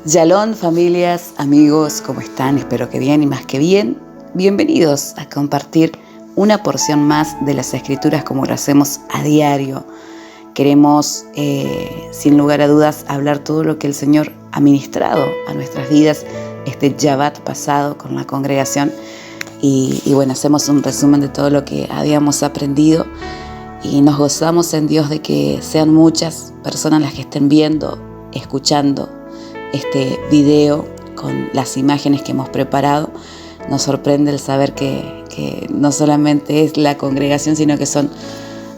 Shalom, familias, amigos, ¿cómo están? Espero que bien y más que bien. Bienvenidos a compartir una porción más de las Escrituras como lo hacemos a diario. Queremos, sin lugar a dudas, hablar todo lo que el Señor ha ministrado a nuestras vidas este Shabbat pasado con la congregación. Y bueno, hacemos un resumen de todo lo que habíamos aprendido y nos gozamos en Dios de que sean muchas personas las que estén viendo, escuchando este video con las imágenes que hemos preparado. Nos sorprende el saber que no solamente es la congregación, sino que son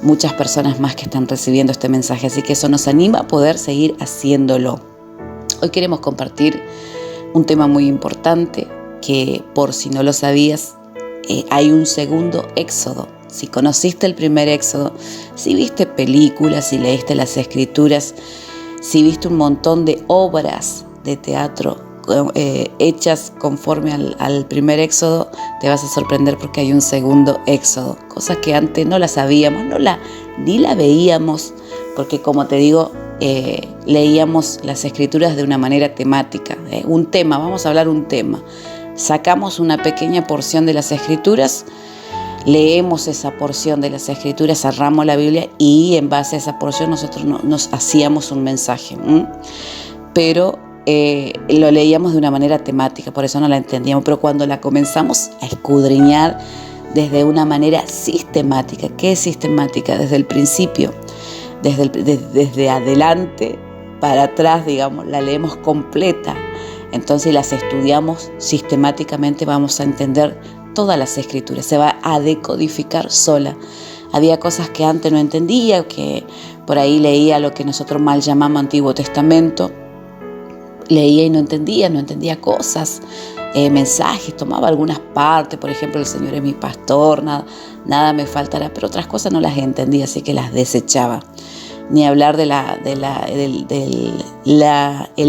muchas personas más que están recibiendo este mensaje. Así que eso nos anima a poder seguir haciéndolo. Hoy queremos compartir un tema muy importante que, por si no lo sabías, hay un segundo éxodo. Si conociste el primer éxodo, si viste películas, si leíste las escrituras, si viste un montón de obras de teatro hechas conforme al primer éxodo, te vas a sorprender porque hay un segundo éxodo. Cosas que antes no las sabíamos, ni la veíamos, porque como te digo, leíamos las escrituras de una manera temática. Un tema, vamos a hablar un tema. Sacamos una pequeña porción de las escrituras, leemos esa porción de las escrituras, cerramos la Biblia y en base a esa porción nosotros nos hacíamos un mensaje. Pero lo leíamos de una manera temática, por eso no la entendíamos. Pero cuando la comenzamos a escudriñar desde una manera sistemática, ¿qué es sistemática? Desde el principio, desde adelante para atrás, digamos, la leemos completa. Entonces las estudiamos sistemáticamente, vamos a entender todas las escrituras, se va a decodificar sola. Había cosas que antes no entendía, que por ahí leía lo que nosotros mal llamamos Antiguo Testamento, leía y no entendía cosas, mensajes, tomaba algunas partes, por ejemplo, el Señor es mi pastor, nada me faltará, pero otras cosas no las entendía, así que las desechaba. Ni hablar del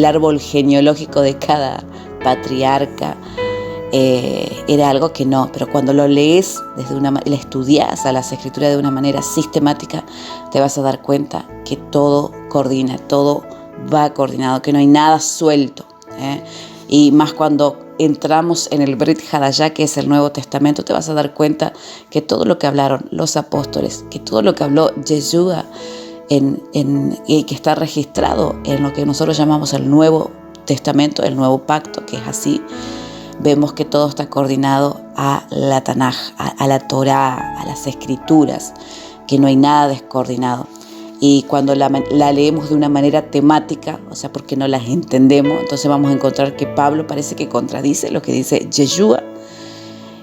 árbol genealógico de cada patriarca. Era algo que no, pero cuando lo lees, le estudias a las escrituras de una manera sistemática, te vas a dar cuenta que todo coordina, todo va coordinado, que no hay nada suelto. Y más cuando entramos en el Brit Hadashah, que es el Nuevo Testamento, te vas a dar cuenta que todo lo que hablaron los apóstoles, que todo lo que habló Yeshua, y que está registrado en lo que nosotros llamamos el Nuevo Testamento, el Nuevo Pacto, que es así, vemos que todo está coordinado a la Tanaj, a la Torá, a las escrituras, que no hay nada descoordinado. Y cuando la leemos de una manera temática, o sea, porque no las entendemos, entonces vamos a encontrar que Pablo parece que contradice lo que dice Yeshua,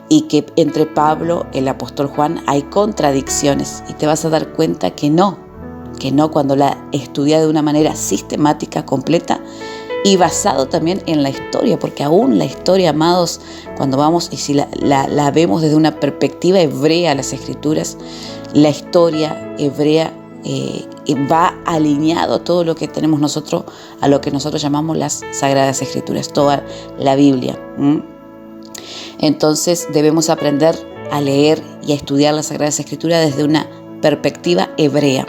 y que entre Pablo y el apóstol Juan hay contradicciones, y te vas a dar cuenta que no, cuando la estudia de una manera sistemática, completa, y basado también en la historia, porque aún la historia, amados, cuando vamos y si la vemos desde una perspectiva hebrea, las escrituras, la historia hebrea va alineado a todo lo que tenemos nosotros, a lo que nosotros llamamos las Sagradas Escrituras, toda la Biblia. Entonces debemos aprender a leer y a estudiar las Sagradas Escrituras desde una perspectiva hebrea.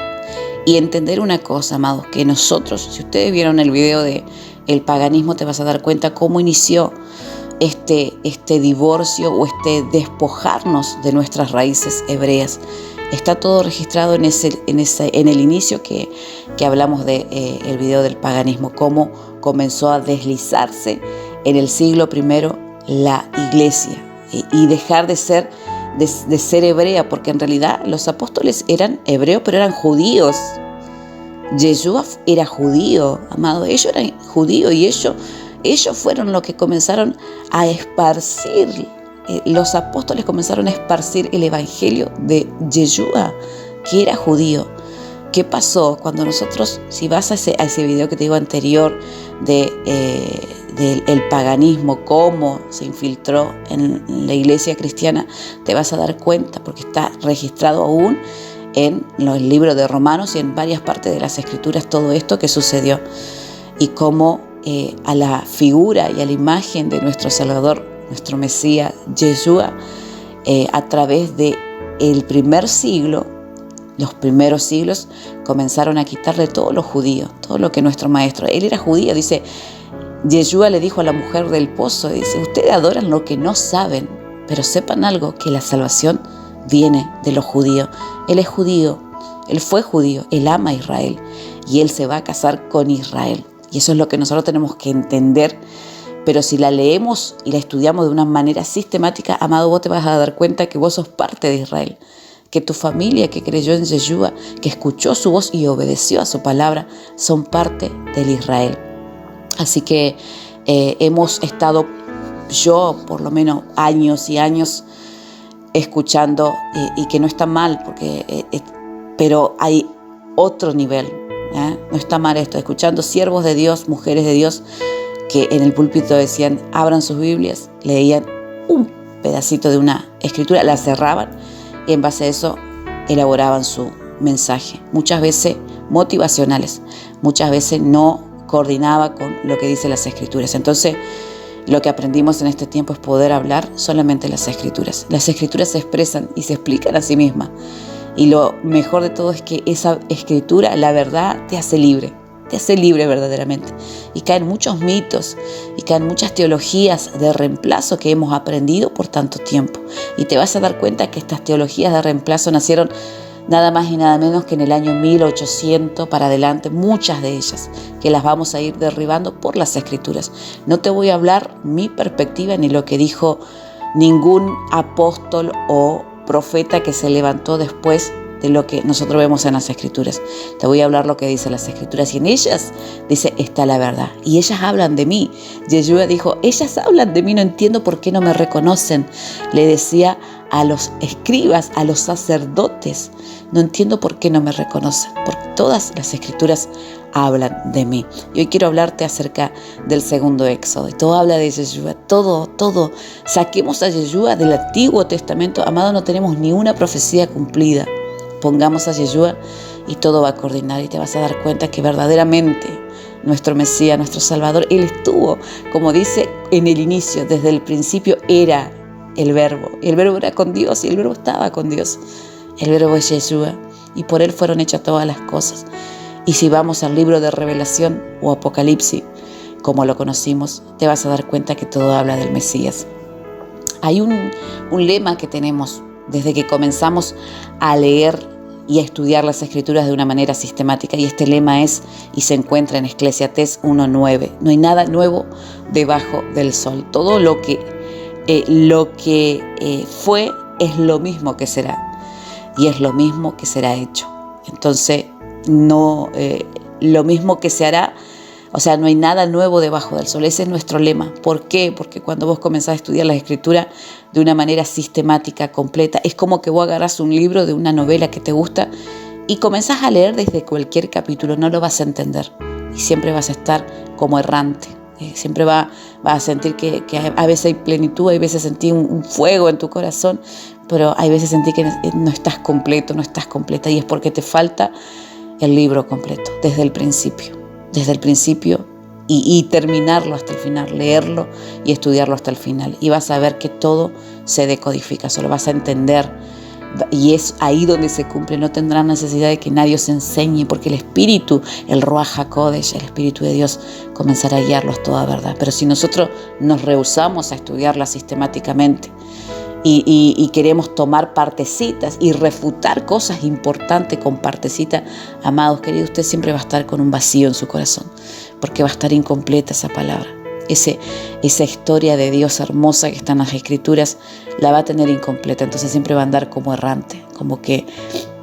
Y entender una cosa, amados, que nosotros, si ustedes vieron el video de el paganismo, te vas a dar cuenta cómo inició este divorcio o este despojarnos de nuestras raíces hebreas. Está todo registrado en el inicio que hablamos de el video del paganismo, cómo comenzó a deslizarse en el siglo I la iglesia y dejar de ser hebrea, porque en realidad los apóstoles eran hebreos, pero eran judíos. Yeshua era judío, amado, ellos eran judíos y ellos fueron los que comenzaron a esparcir, los apóstoles comenzaron a esparcir el evangelio de Yeshua, que era judío. ¿Qué pasó? Cuando nosotros, si vas a ese video que te digo anterior del paganismo, cómo se infiltró en la iglesia cristiana, te vas a dar cuenta, porque está registrado aún en los libros de Romanos y en varias partes de las escrituras todo esto que sucedió, y cómo a la figura y a la imagen de nuestro Salvador, nuestro Mesías, Yeshua, a través del primer siglo, los primeros siglos, comenzaron a quitarle todos los judíos, todo lo que nuestro maestro, él era judío, dice, Yeshua le dijo a la mujer del pozo, dice, ustedes adoran lo que no saben, pero sepan algo, que la salvación viene de los judíos. Él es judío, él fue judío, él ama a Israel y él se va a casar con Israel. Y eso es lo que nosotros tenemos que entender. Pero si la leemos y la estudiamos de una manera sistemática, amado, vos te vas a dar cuenta que vos sos parte de Israel, que tu familia que creyó en Yeshua, que escuchó su voz y obedeció a su palabra, son parte del Israel. Así que hemos estado, yo por lo menos años y años, escuchando, y que no está mal, pero hay otro nivel, no está mal esto, escuchando siervos de Dios, mujeres de Dios, que en el púlpito decían, abran sus Biblias, leían un pedacito de una escritura, la cerraban y en base a eso elaboraban su mensaje. Muchas veces motivacionales, muchas veces no coordinaba con lo que dicen las escrituras. Entonces, lo que aprendimos en este tiempo es poder hablar solamente las escrituras. Las escrituras se expresan y se explican a sí mismas. Y lo mejor de todo es que esa escritura, la verdad, te hace libre verdaderamente. Y caen muchos mitos y caen muchas teologías de reemplazo que hemos aprendido por tanto tiempo. Y te vas a dar cuenta que estas teologías de reemplazo nacieron nada más y nada menos que en el año 1800 para adelante, muchas de ellas, que las vamos a ir derribando por las escrituras. No te voy a hablar mi perspectiva ni lo que dijo ningún apóstol o profeta que se levantó después de lo que nosotros vemos en las escrituras. Te voy a hablar lo que dicen las escrituras y en ellas dice, está la verdad. Y ellas hablan de mí. Yeshua dijo, ellas hablan de mí, no entiendo por qué no me reconocen. Le decía a los escribas, a los sacerdotes, no entiendo por qué no me reconocen, porque todas las escrituras hablan de mí. Y hoy quiero hablarte acerca del segundo éxodo. Y todo habla de Yeshua, todo. Saquemos a Yeshua del Antiguo Testamento. Amado, no tenemos ni una profecía cumplida. Pongamos a Yeshua y todo va a coordinar y te vas a dar cuenta que verdaderamente nuestro Mesías, nuestro Salvador, Él estuvo, como dice en el inicio, desde el principio era el Verbo. Y el Verbo era con Dios y el Verbo estaba con Dios. El Verbo es Yeshua y por Él fueron hechas todas las cosas. Y si vamos al libro de Revelación o Apocalipsis, como lo conocimos, te vas a dar cuenta que todo habla del Mesías. Hay un lema que tenemos desde que comenzamos a leer y a estudiar las escrituras de una manera sistemática, y este lema es, y se encuentra en Eclesiastés 1:9, no hay nada nuevo debajo del sol. Todo lo que fue es lo mismo que será, y es lo mismo que será hecho. Entonces, no lo mismo que se hará, o sea, no hay nada nuevo debajo del sol. Ese es nuestro lema. ¿Por qué? Porque cuando vos comenzás a estudiar la escritura de una manera sistemática, completa, es como que vos agarrás un libro de una novela que te gusta y comenzás a leer desde cualquier capítulo. No lo vas a entender y siempre vas a estar como errante. Siempre vas a sentir que a veces hay plenitud, hay veces sentí un fuego en tu corazón, pero hay veces sentí que no estás completo, no estás completa, y es porque te falta el libro completo, desde el principio y terminarlo hasta el final, leerlo y estudiarlo hasta el final. Y vas a ver que todo se decodifica, solo vas a entender. Y es ahí donde se cumple. No tendrás necesidad de que nadie os enseñe, porque el Espíritu, el Ruach HaKodesh, el Espíritu de Dios, comenzará a guiarlos toda verdad. Pero si nosotros nos rehusamos a estudiarla sistemáticamente y queremos tomar partecitas y refutar cosas importantes con partecitas, amados queridos, usted siempre va a estar con un vacío en su corazón, porque va a estar incompleta esa palabra. Esa historia de Dios hermosa que está en las Escrituras la va a tener incompleta. Entonces siempre va a andar como errante, como que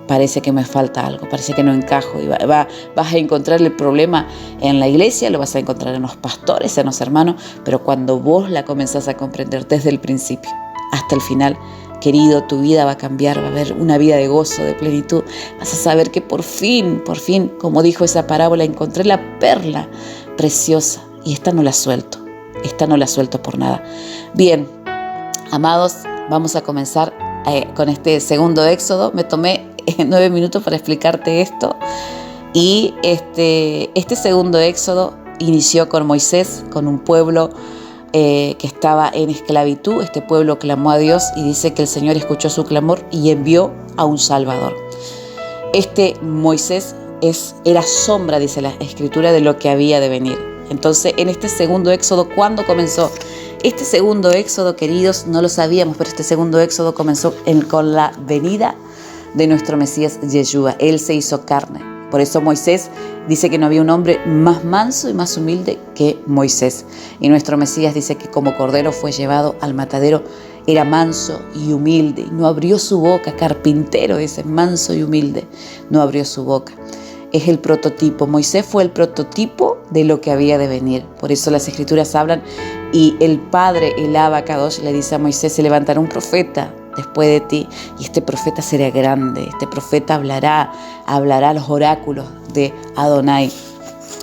parece que me falta algo, parece que no encajo. Y vas a encontrar el problema en la iglesia, lo vas a encontrar en los pastores, en los hermanos, pero cuando vos la comenzás a comprender desde el principio hasta el final, querido, tu vida va a cambiar, va a haber una vida de gozo, de plenitud. Vas a saber que por fin, como dijo esa parábola, encontré la perla preciosa. Y esta no la suelto por nada. Bien, amados, vamos a comenzar con este segundo éxodo. Me tomé 9 minutos para explicarte esto. Y este segundo éxodo inició con Moisés, con un pueblo que estaba en esclavitud. Este pueblo clamó a Dios y dice que el Señor escuchó su clamor y envió a un Salvador. Moisés era sombra, dice la Escritura, de lo que había de venir. Entonces, en este segundo éxodo, ¿cuándo comenzó? Este segundo éxodo, queridos, no lo sabíamos, pero este segundo éxodo comenzó con la venida de nuestro Mesías Yeshua. Él se hizo carne. Por eso Moisés dice que no había un hombre más manso y más humilde que Moisés. Y nuestro Mesías dice que como cordero fue llevado al matadero, era manso y humilde. Y no abrió su boca, carpintero ese, manso y humilde, no abrió su boca. Es el prototipo. Moisés fue el prototipo de lo que había de venir. Por eso las Escrituras hablan y el Padre, el Abacadosh, le dice a Moisés, se levantará un profeta después de ti, y este profeta será grande, este profeta hablará los oráculos de Adonai,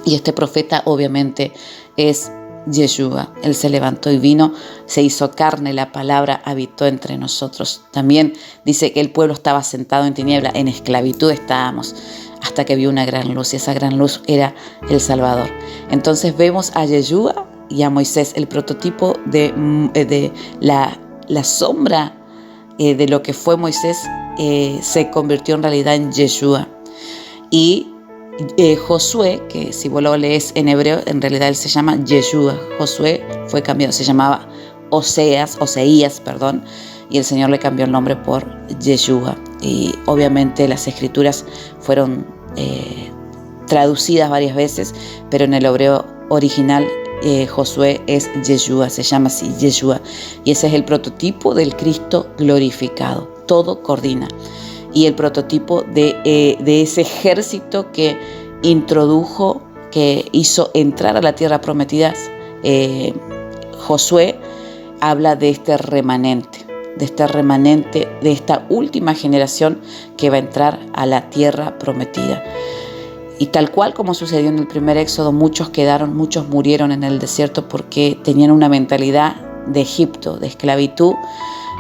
y este profeta obviamente es Yeshua. Él se levantó y vino, se hizo carne, la palabra habitó entre nosotros. También dice que el pueblo estaba sentado en tiniebla, en esclavitud estábamos, hasta que vio una gran luz, y esa gran luz era el Salvador. Entonces vemos a Yeshua y a Moisés, el prototipo de la sombra de lo que fue Moisés, se convirtió en realidad en Yeshua. Y Josué, que si vos lo lees en hebreo, en realidad él se llama Yeshua. Josué fue cambiado, se llamaba Oseías, y el Señor le cambió el nombre por Yeshua. Y obviamente las Escrituras fueron traducidas varias veces, pero en el hebreo original Josué es Yeshua, se llama así, Yeshua. Y ese es el prototipo del Cristo glorificado. Todo coordina. Y el prototipo de ese ejército que introdujo, que hizo entrar a la tierra prometida, Josué habla de este remanente, de esta última generación que va a entrar a la tierra prometida. Y tal cual como sucedió en el primer éxodo, muchos murieron en el desierto porque tenían una mentalidad de Egipto, de esclavitud.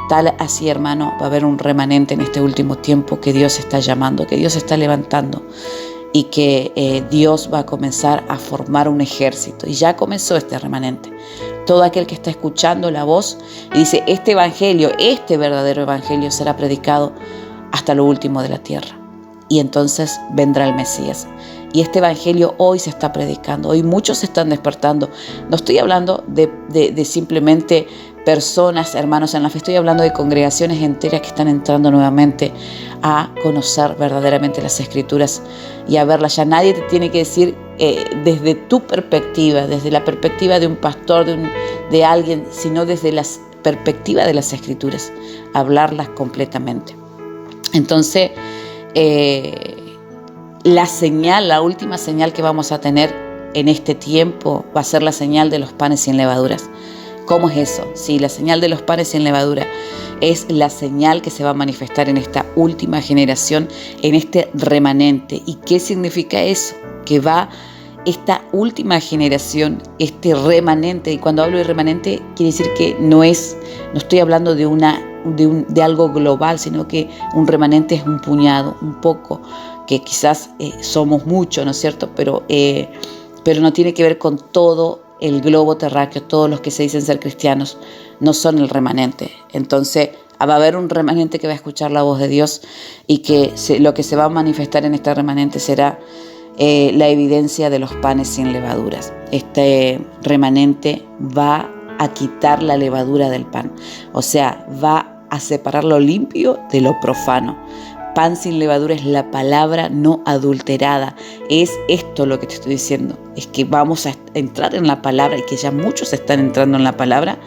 Tal así, hermano, va a haber un remanente en este último tiempo que Dios está llamando, que Dios está levantando, y que Dios va a comenzar a formar un ejército. Y ya comenzó este remanente. Todo aquel que está escuchando la voz y dice, este evangelio, este verdadero evangelio será predicado hasta lo último de la tierra. Y entonces vendrá el Mesías. Y este evangelio hoy se está predicando, hoy muchos se están despertando. No estoy hablando de simplemente personas, hermanos en la fe, estoy hablando de congregaciones enteras que están entrando nuevamente a conocer verdaderamente las Escrituras y a verlas. Ya nadie te tiene que decir desde tu perspectiva, desde la perspectiva de un pastor, de alguien, sino desde la perspectiva de las Escrituras, hablarlas completamente. Entonces, la última señal que vamos a tener en este tiempo va a ser la señal de los panes sin levaduras. ¿Cómo es eso? Sí, la señal de los panes sin levadura es la señal que se va a manifestar en esta última generación, en este remanente. ¿Y qué significa eso? Que va esta última generación, este remanente, y cuando hablo de remanente quiere decir que no estoy hablando de algo global, sino que un remanente es un puñado, un poco, que quizás somos muchos, ¿no es cierto? Pero no tiene que ver con todo el globo terráqueo. Todos los que se dicen ser cristianos no son el remanente. Entonces va a haber un remanente que va a escuchar la voz de Dios, y que lo que se va a manifestar en este remanente será la evidencia de los panes sin levaduras. Este remanente va a quitar la levadura del pan, o sea, va a separar lo limpio de lo profano. Pan sin levadura es la palabra no adulterada. Es esto lo que te estoy diciendo, es que vamos a entrar en la palabra, y que ya muchos están entrando en la palabra,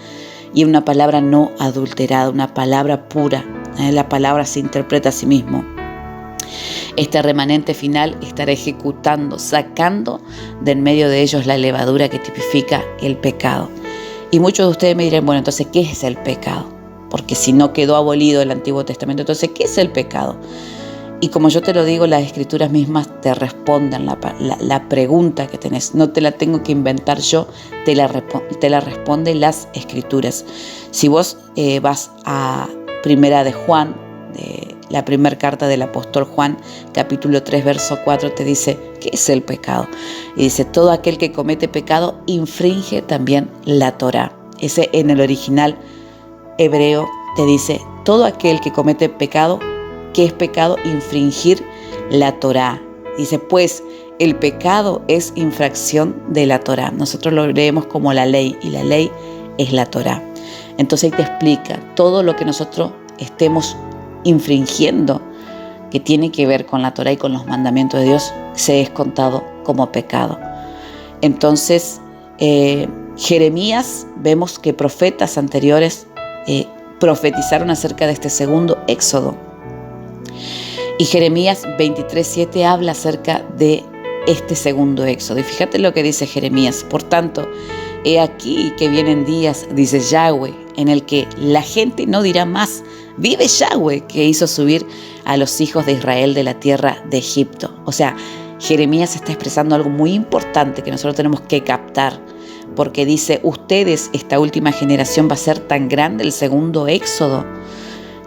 y una palabra no adulterada, una palabra pura. La palabra se interpreta a sí mismo. Este remanente final estará ejecutando, sacando de en medio de ellos la levadura que tipifica el pecado. Y muchos de ustedes me dirán, bueno, entonces, ¿qué es el pecado? Porque si no quedó abolido el Antiguo Testamento, entonces, ¿qué es el pecado? Y como yo te lo digo, las Escrituras mismas te responden la pregunta que tenés. No te la tengo que inventar yo, te la responden las Escrituras. Si vos vas a Primera de Juan, la primera carta del apóstol Juan, capítulo 3, verso 4, te dice, ¿qué es el pecado? Y dice, todo aquel que comete pecado infringe también la Torá. Ese en el original hebreo te dice, todo aquel que comete pecado, ¿qué es pecado? Infringir la Torá. Dice, pues el pecado es infracción de la Torá. Nosotros lo leemos como la ley y la ley es la Torá. Entonces ahí te explica todo lo que nosotros estemos infringiendo que tiene que ver con la Torá y con los mandamientos de Dios, se es contado como pecado. Entonces, Jeremías, vemos que profetas anteriores profetizaron acerca de este segundo éxodo. Y Jeremías 23:7 habla acerca de este segundo éxodo. Y fíjate lo que dice Jeremías. Por tanto, he aquí que vienen días, dice Yahweh, en el que la gente no dirá más, vive Yahweh, que hizo subir a los hijos de Israel de la tierra de Egipto. O sea, Jeremías está expresando algo muy importante que nosotros tenemos que captar, porque dice, ustedes, esta última generación, va a ser tan grande el segundo éxodo,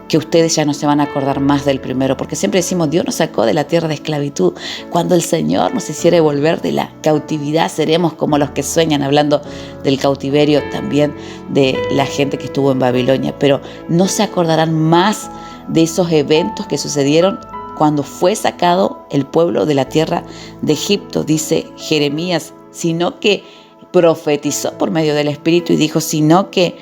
que ustedes ya no se van a acordar más del primero, porque siempre decimos, Dios nos sacó de la tierra de esclavitud. Cuando el Señor nos hiciere volver de la cautividad, seremos como los que sueñan, hablando del cautiverio también de la gente que estuvo en Babilonia, pero no se acordarán más de esos eventos que sucedieron cuando fue sacado el pueblo de la tierra de Egipto, dice Jeremías, sino que profetizó por medio del Espíritu y dijo, sino que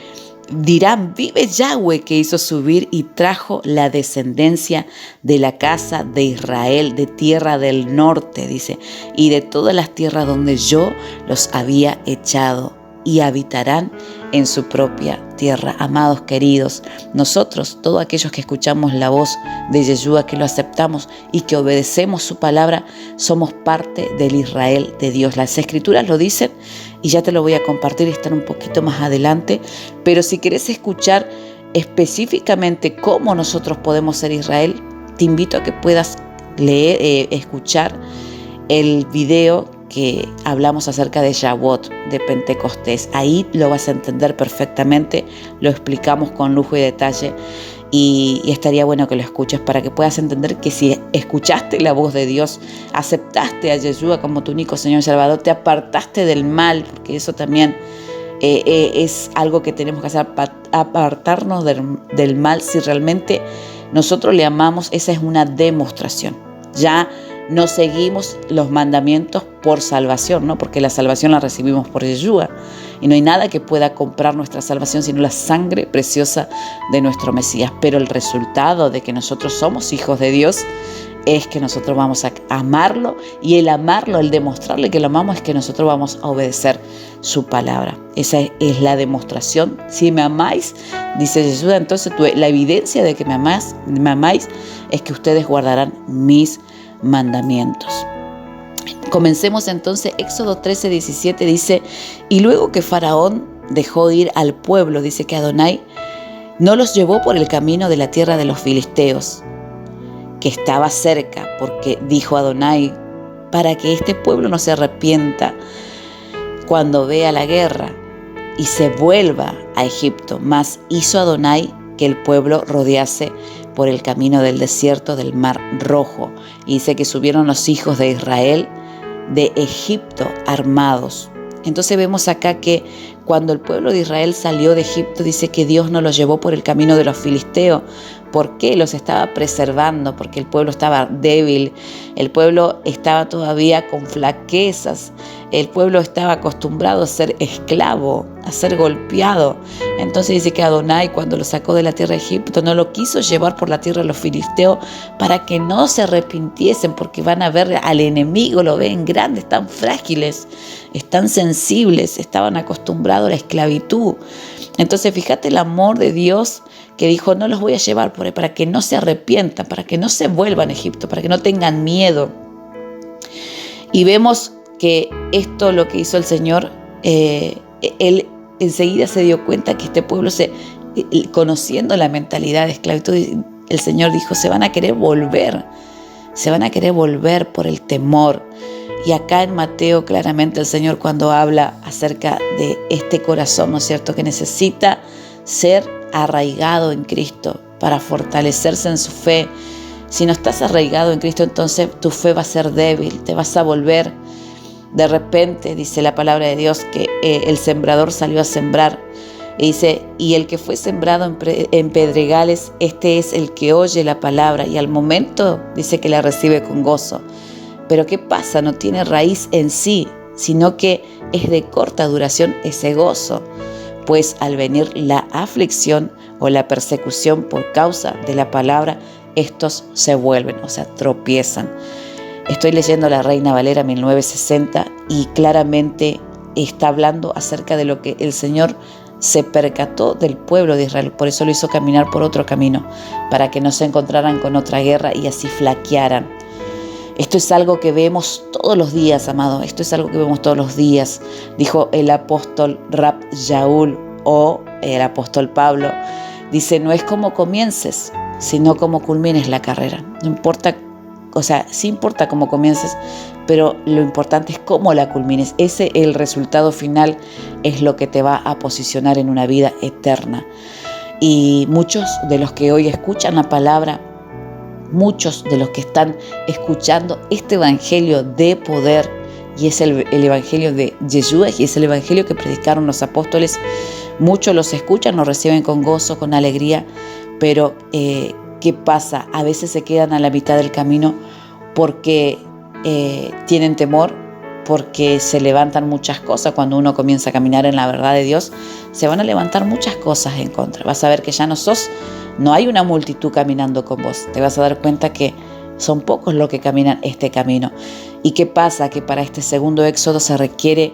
dirán, vive Yahweh, que hizo subir y trajo la descendencia de la casa de Israel, de tierra del norte, dice, y de todas las tierras donde yo los había echado, y habitarán en su propia tierra. Amados queridos, nosotros, todos aquellos que escuchamos la voz de Yeshua, que lo aceptamos y que obedecemos su palabra, somos parte del Israel de Dios. Las Escrituras lo dicen y ya te lo voy a compartir y estar un poquito más adelante, pero si querés escuchar específicamente cómo nosotros podemos ser Israel, te invito a que puedas leer, escuchar el video que hablamos acerca de Shavuot, de Pentecostés. Ahí lo vas a entender perfectamente, lo explicamos con lujo y detalle y estaría bueno que lo escuches para que puedas entender que si escuchaste la voz de Dios, aceptaste a Yeshua como tu único Señor y Salvador, te apartaste del mal, porque eso también es algo que tenemos que hacer, apartarnos del mal. Si realmente nosotros le amamos, esa es una demostración. Ya no seguimos los mandamientos por salvación, ¿no? Porque la salvación la recibimos por Yeshua y no hay nada que pueda comprar nuestra salvación sino la sangre preciosa de nuestro Mesías. Pero el resultado de que nosotros somos hijos de Dios es que nosotros vamos a amarlo, y el amarlo, el demostrarle que lo amamos, es que nosotros vamos a obedecer su palabra. Esa es la demostración. Si me amáis, dice Jesús, entonces la evidencia de que me amáis es que ustedes guardarán mis mandamientos. Comencemos entonces. Éxodo 13:17 dice, y luego que Faraón dejó ir al pueblo, dice que Adonai no los llevó por el camino de la tierra de los filisteos, que estaba cerca, porque dijo Adonai, para que este pueblo no se arrepienta cuando vea la guerra y se vuelva a Egipto. Mas hizo Adonai que el pueblo rodease por el camino del desierto del Mar Rojo. Y dice que subieron los hijos de Israel de Egipto armados. Entonces vemos acá que cuando el pueblo de Israel salió de Egipto, dice que Dios no los llevó por el camino de los filisteos. ¿Por qué? Los estaba preservando, porque el pueblo estaba débil, el pueblo estaba todavía con flaquezas, el pueblo estaba acostumbrado a ser esclavo, a ser golpeado. Entonces dice que Adonai, cuando lo sacó de la tierra de Egipto, no lo quiso llevar por la tierra de los filisteos para que no se arrepintiesen, porque van a ver al enemigo, lo ven grande, están frágiles, están sensibles, estaban acostumbrados a la esclavitud. Entonces fíjate el amor de Dios, que dijo, no los voy a llevar por ahí, para que no se arrepientan, para que no se vuelvan a Egipto, para que no tengan miedo. Y vemos que esto, lo que hizo el Señor, Él enseguida se dio cuenta que este pueblo, conociendo la mentalidad de esclavitud, el Señor dijo, se van a querer volver por el temor. Y acá en Mateo claramente el Señor, cuando habla acerca de este corazón, ¿no es cierto?, que necesita ser arraigado en Cristo para fortalecerse en su fe. Si no estás arraigado en Cristo, entonces tu fe va a ser débil, te vas a volver. De repente, dice la palabra de Dios, que el sembrador salió a sembrar. Y dice, y el que fue sembrado en pedregales, este es el que oye la palabra y al momento dice que la recibe con gozo. Pero ¿qué pasa? No tiene raíz en sí, sino que es de corta duración ese gozo, pues al venir la aflicción o la persecución por causa de la palabra, estos se vuelven, o sea, tropiezan. Estoy leyendo la Reina Valera 1960 y claramente está hablando acerca de lo que el Señor se percató del pueblo de Israel. Por eso lo hizo caminar por otro camino, para que no se encontraran con otra guerra y así flaquearan. Esto es algo que vemos todos los días, amado. Esto es algo que vemos todos los días. Dijo el apóstol Rab Shaul o el apóstol Pablo. Dice, no es cómo comiences, sino cómo culmines la carrera. No importa, o sea, sí importa cómo comiences, pero lo importante es cómo la culmines. El resultado final es lo que te va a posicionar en una vida eterna. Y muchos de los que hoy escuchan la palabra, muchos de los que están escuchando este evangelio de poder, y es el evangelio de Yeshua, y es el evangelio que predicaron los apóstoles, muchos los escuchan, los reciben con gozo, con alegría, pero ¿qué pasa? A veces se quedan a la mitad del camino porque tienen temor, porque se levantan muchas cosas. Cuando uno comienza a caminar en la verdad de Dios, se van a levantar muchas cosas en contra. Vas a ver que ya no hay una multitud caminando con vos. Te vas a dar cuenta que son pocos los que caminan este camino. ¿Y qué pasa? Que para este segundo éxodo se requiere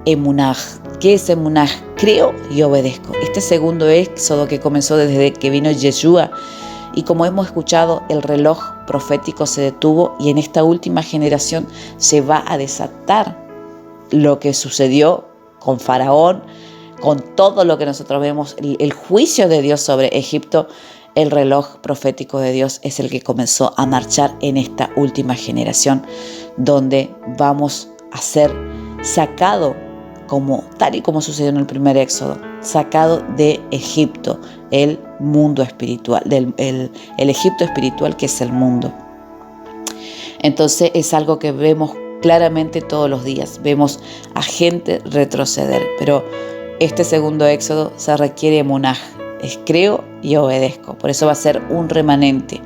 emunaj. ¿Qué es emunaj? Creo y obedezco. Este segundo éxodo que comenzó desde que vino Yeshua, y como hemos escuchado, el reloj profético se detuvo y en esta última generación se va a desatar lo que sucedió con Faraón, con todo lo que nosotros vemos, el juicio de Dios sobre Egipto. El reloj profético de Dios es el que comenzó a marchar en esta última generación, donde vamos a ser sacados, tal y como sucedió en el primer éxodo, sacado de Egipto, el mundo espiritual, el Egipto espiritual que es el mundo. Entonces es algo que vemos claramente todos los días, vemos a gente retroceder, pero este segundo éxodo se requiere emunaj, es creo y obedezco. Por eso va a ser un remanente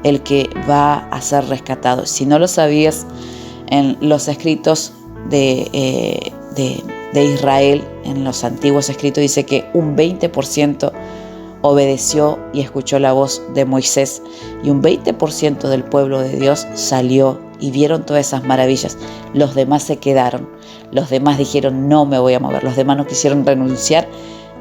el que va a ser rescatado. Si no lo sabías, en los escritos de Israel, en los antiguos escritos, dice que un 20% obedeció y escuchó la voz de Moisés, y un 20% del pueblo de Dios salió y vieron todas esas maravillas. Los demás se quedaron, los demás dijeron no me voy a mover, los demás no quisieron renunciar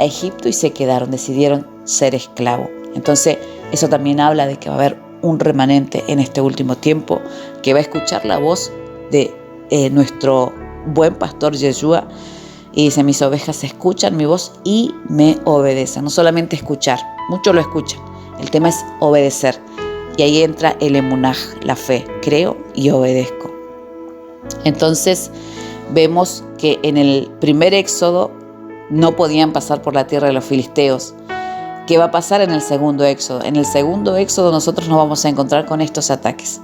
a Egipto y se quedaron, decidieron ser esclavos. Entonces eso también habla de que va a haber un remanente en este último tiempo que va a escuchar la voz de nuestro buen pastor Yeshua, y dice, mis ovejas escuchan mi voz y me obedecen. No solamente escuchar, muchos lo escuchan, el tema es obedecer, y ahí entra el emunaj, la fe, creo y obedezco. Entonces vemos que en el primer éxodo no podían pasar por la tierra de los filisteos. ¿Qué va a pasar en el segundo éxodo? En el segundo éxodo nosotros nos vamos a encontrar con estos ataques.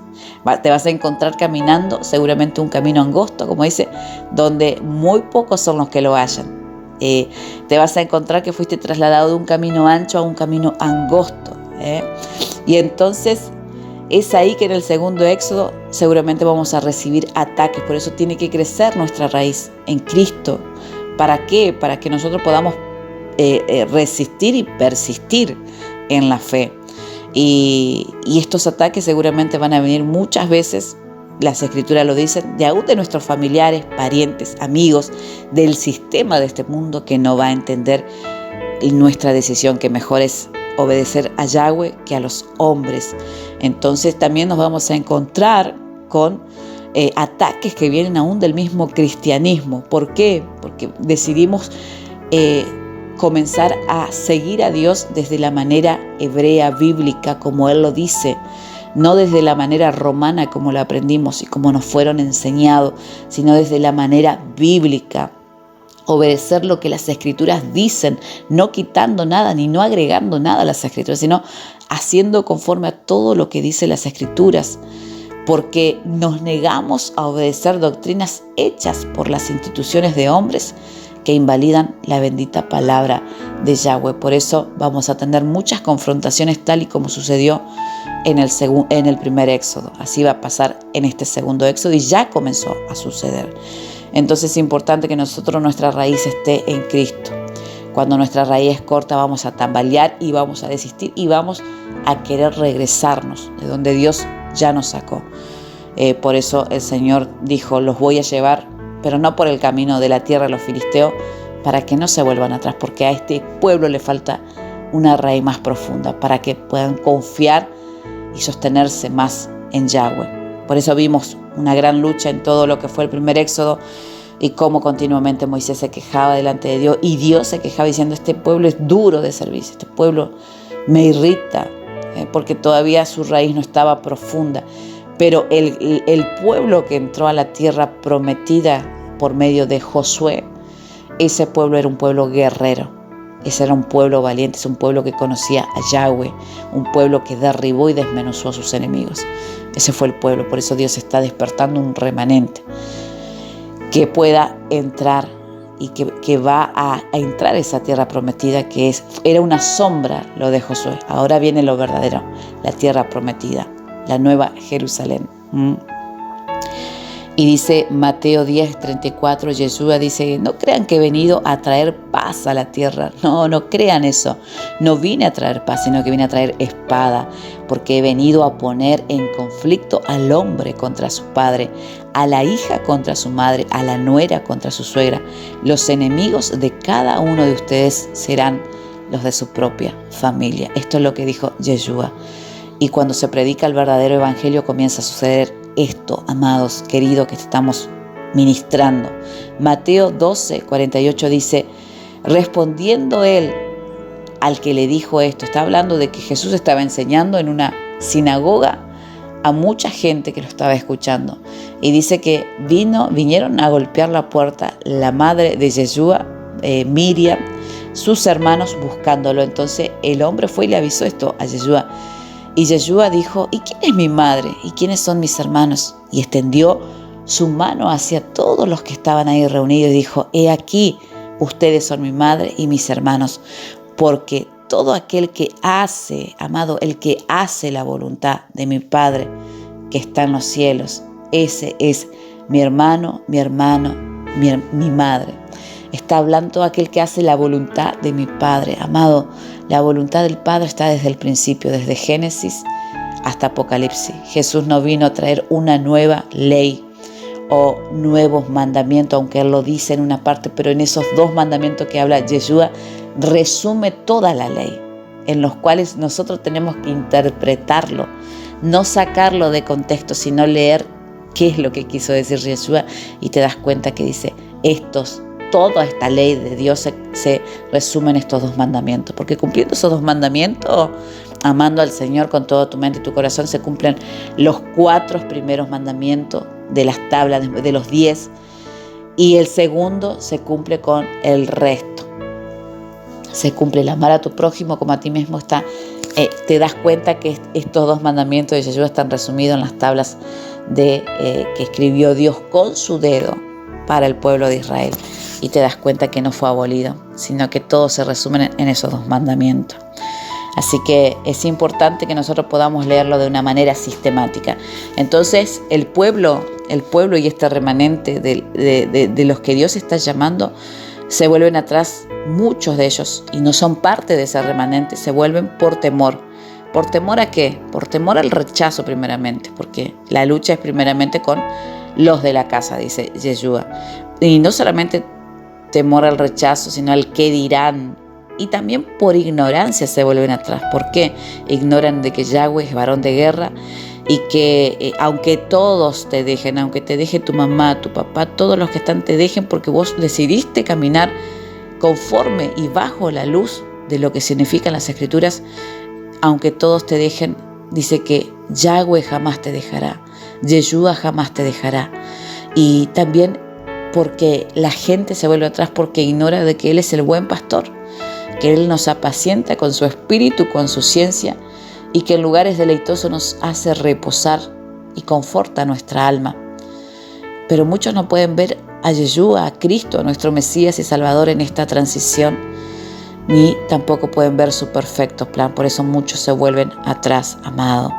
Te vas a encontrar caminando, seguramente un camino angosto, como dice, donde muy pocos son los que lo hallan. Te vas a encontrar que fuiste trasladado de un camino ancho a un camino angosto. Y entonces es ahí que en el segundo éxodo seguramente vamos a recibir ataques. Por eso tiene que crecer nuestra raíz en Cristo. ¿Para qué? Para que nosotros podamos resistir y persistir en la fe. Y estos ataques seguramente van a venir muchas veces, las escrituras lo dicen, de nuestros familiares, parientes, amigos, del sistema de este mundo que no va a entender nuestra decisión, que mejor es obedecer a Yahweh que a los hombres. Entonces también nos vamos a encontrar con ataques que vienen aún del mismo cristianismo. ¿Por qué? Porque decidimos comenzar a seguir a Dios desde la manera hebrea, bíblica, como Él lo dice, no desde la manera romana como la aprendimos y como nos fueron enseñados, sino desde la manera bíblica. Obedecer lo que las escrituras dicen, no quitando nada ni no agregando nada a las escrituras, sino haciendo conforme a todo lo que dice las escrituras, porque nos negamos a obedecer doctrinas hechas por las instituciones de hombres que invalidan la bendita palabra de Yahweh. Por eso vamos a tener muchas confrontaciones, tal y como sucedió en el primer éxodo. Así va a pasar en este segundo éxodo y ya comenzó a suceder. Entonces es importante que nuestra raíz esté en Cristo. Cuando nuestra raíz es corta vamos a tambalear y vamos a desistir y vamos a querer regresarnos de donde Dios ya nos sacó. Por eso el Señor dijo, los voy a llevar, pero no por el camino de la tierra de los filisteos, para que no se vuelvan atrás, porque a este pueblo le falta una raíz más profunda, para que puedan confiar y sostenerse más en Yahweh. Por eso vimos una gran lucha en todo lo que fue el primer éxodo y cómo continuamente Moisés se quejaba delante de Dios y Dios se quejaba diciendo, este pueblo es duro de servicio, este pueblo me irrita, porque todavía su raíz no estaba profunda. Pero el pueblo que entró a la tierra prometida por medio de Josué, ese pueblo era un pueblo guerrero, ese era un pueblo valiente, es un pueblo que conocía a Yahweh, un pueblo que derribó y desmenuzó a sus enemigos. Ese fue el pueblo, por eso Dios está despertando un remanente que pueda entrar y que va a entrar a esa tierra prometida era una sombra lo de Josué. Ahora viene lo verdadero, la tierra prometida, la nueva Jerusalén. Y dice Mateo 10:34, Yeshua dice, no crean que he venido a traer paz a la tierra. No crean eso. No vine a traer paz, sino que vine a traer espada, porque he venido a poner en conflicto al hombre contra su padre, a la hija contra su madre, a la nuera contra su suegra. Los enemigos de cada uno de ustedes serán los de su propia familia. Esto es lo que dijo Yeshua. Y cuando se predica el verdadero evangelio comienza a suceder esto, amados, queridos, que estamos ministrando. Mateo 12:48 dice, respondiendo él al que le dijo esto, está hablando de que Jesús estaba enseñando en una sinagoga a mucha gente que lo estaba escuchando. Y dice que vinieron a golpear la puerta la madre de Yeshua, Miriam, sus hermanos buscándolo. Entonces el hombre fue y le avisó esto a Yeshua. Y Yeshua dijo, ¿y quién es mi madre? ¿Y quiénes son mis hermanos? Y extendió su mano hacia todos los que estaban ahí reunidos y dijo, he aquí, ustedes son mi madre y mis hermanos, porque todo aquel que hace, amado, el que hace la voluntad de mi Padre que está en los cielos, ese es mi hermano, mi madre. Está hablando aquel que hace la voluntad de mi Padre. Amado, la voluntad del Padre está desde el principio, desde Génesis hasta Apocalipsis. Jesús no vino a traer una nueva ley o nuevos mandamientos, aunque Él lo dice en una parte, pero en esos 2 mandamientos que habla Yeshua, resume toda la ley, en los cuales nosotros tenemos que interpretarlo, no sacarlo de contexto, sino leer qué es lo que quiso decir Yeshua, y te das cuenta que dice, toda esta ley de Dios se resume en estos 2 mandamientos, porque cumpliendo esos 2 mandamientos, amando al Señor con todo tu mente y tu corazón, se cumplen los 4 primeros mandamientos de las tablas de los 10, y el segundo se cumple con el resto. Se cumple el amar a tu prójimo como a ti mismo. Te das cuenta que estos 2 mandamientos de Yeshua están resumidos en las tablas que escribió Dios con su dedo para el pueblo de Israel. Y te das cuenta que no fue abolido, sino que todo se resume en esos 2 mandamientos. Así que es importante que nosotros podamos leerlo de una manera sistemática. Entonces el pueblo y este remanente de los que Dios está llamando, se vuelven atrás muchos de ellos y no son parte de ese remanente, se vuelven por temor. ¿Por temor a qué? Por temor al rechazo primeramente, porque la lucha es primeramente con los de la casa, dice Yeshua. Y no solamente temor al rechazo, sino al qué dirán. Y también por ignorancia se vuelven atrás. ¿Por qué? Ignoran de que Yahweh es varón de guerra y que aunque todos te dejen, aunque te deje tu mamá, tu papá, todos los que están te dejen porque vos decidiste caminar conforme y bajo la luz de lo que significan las Escrituras, aunque todos te dejen, dice que Yahweh jamás te dejará, Yeshua jamás te dejará. Y también porque la gente se vuelve atrás porque ignora de que Él es el buen pastor, que Él nos apacienta con su espíritu, con su ciencia, y que en lugares deleitosos nos hace reposar y conforta nuestra alma. Pero muchos no pueden ver a Yeshua, a Cristo, a nuestro Mesías y Salvador en esta transición. ni tampoco pueden ver su perfecto plan. Por eso muchos se vuelven atrás, amado.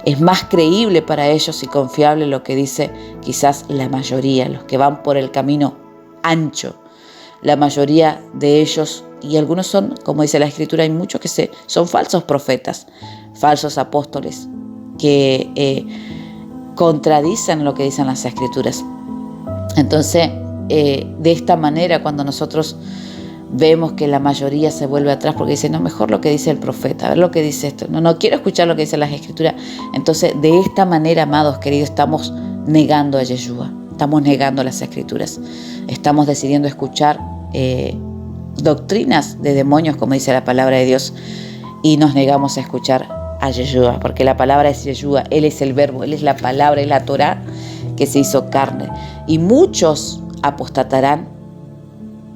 Es más creíble para ellos y confiable lo que dice quizás la mayoría, los que van por el camino ancho. La mayoría de ellos, y algunos son, como dice la Escritura, hay muchos que son falsos profetas, falsos apóstoles, que contradicen lo que dicen las Escrituras. Entonces, de esta manera, cuando nosotros vemos que la mayoría se vuelve atrás porque dice, no, mejor lo que dice el profeta, a ver lo que dice esto, no quiero escuchar lo que dicen las Escrituras. Entonces, de esta manera, amados queridos, estamos negando a Yeshua, estamos negando las Escrituras, estamos decidiendo escuchar doctrinas de demonios, como dice la palabra de Dios, y nos negamos a escuchar a Yeshua, porque la palabra es Yeshua, Él es el verbo, Él es la palabra, es la Torá que se hizo carne. Y muchos apostatarán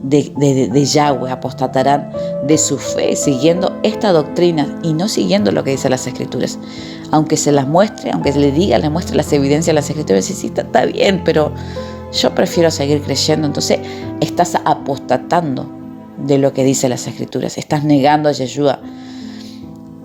de Yahweh, apostatarán de su fe siguiendo esta doctrina y no siguiendo lo que dicen las Escrituras. Aunque se las muestre, aunque le diga, le muestre las evidencias de las Escrituras, sí, está bien, pero yo prefiero seguir creyendo. Entonces estás apostatando de lo que dicen las Escrituras, estás negando a Yeshua.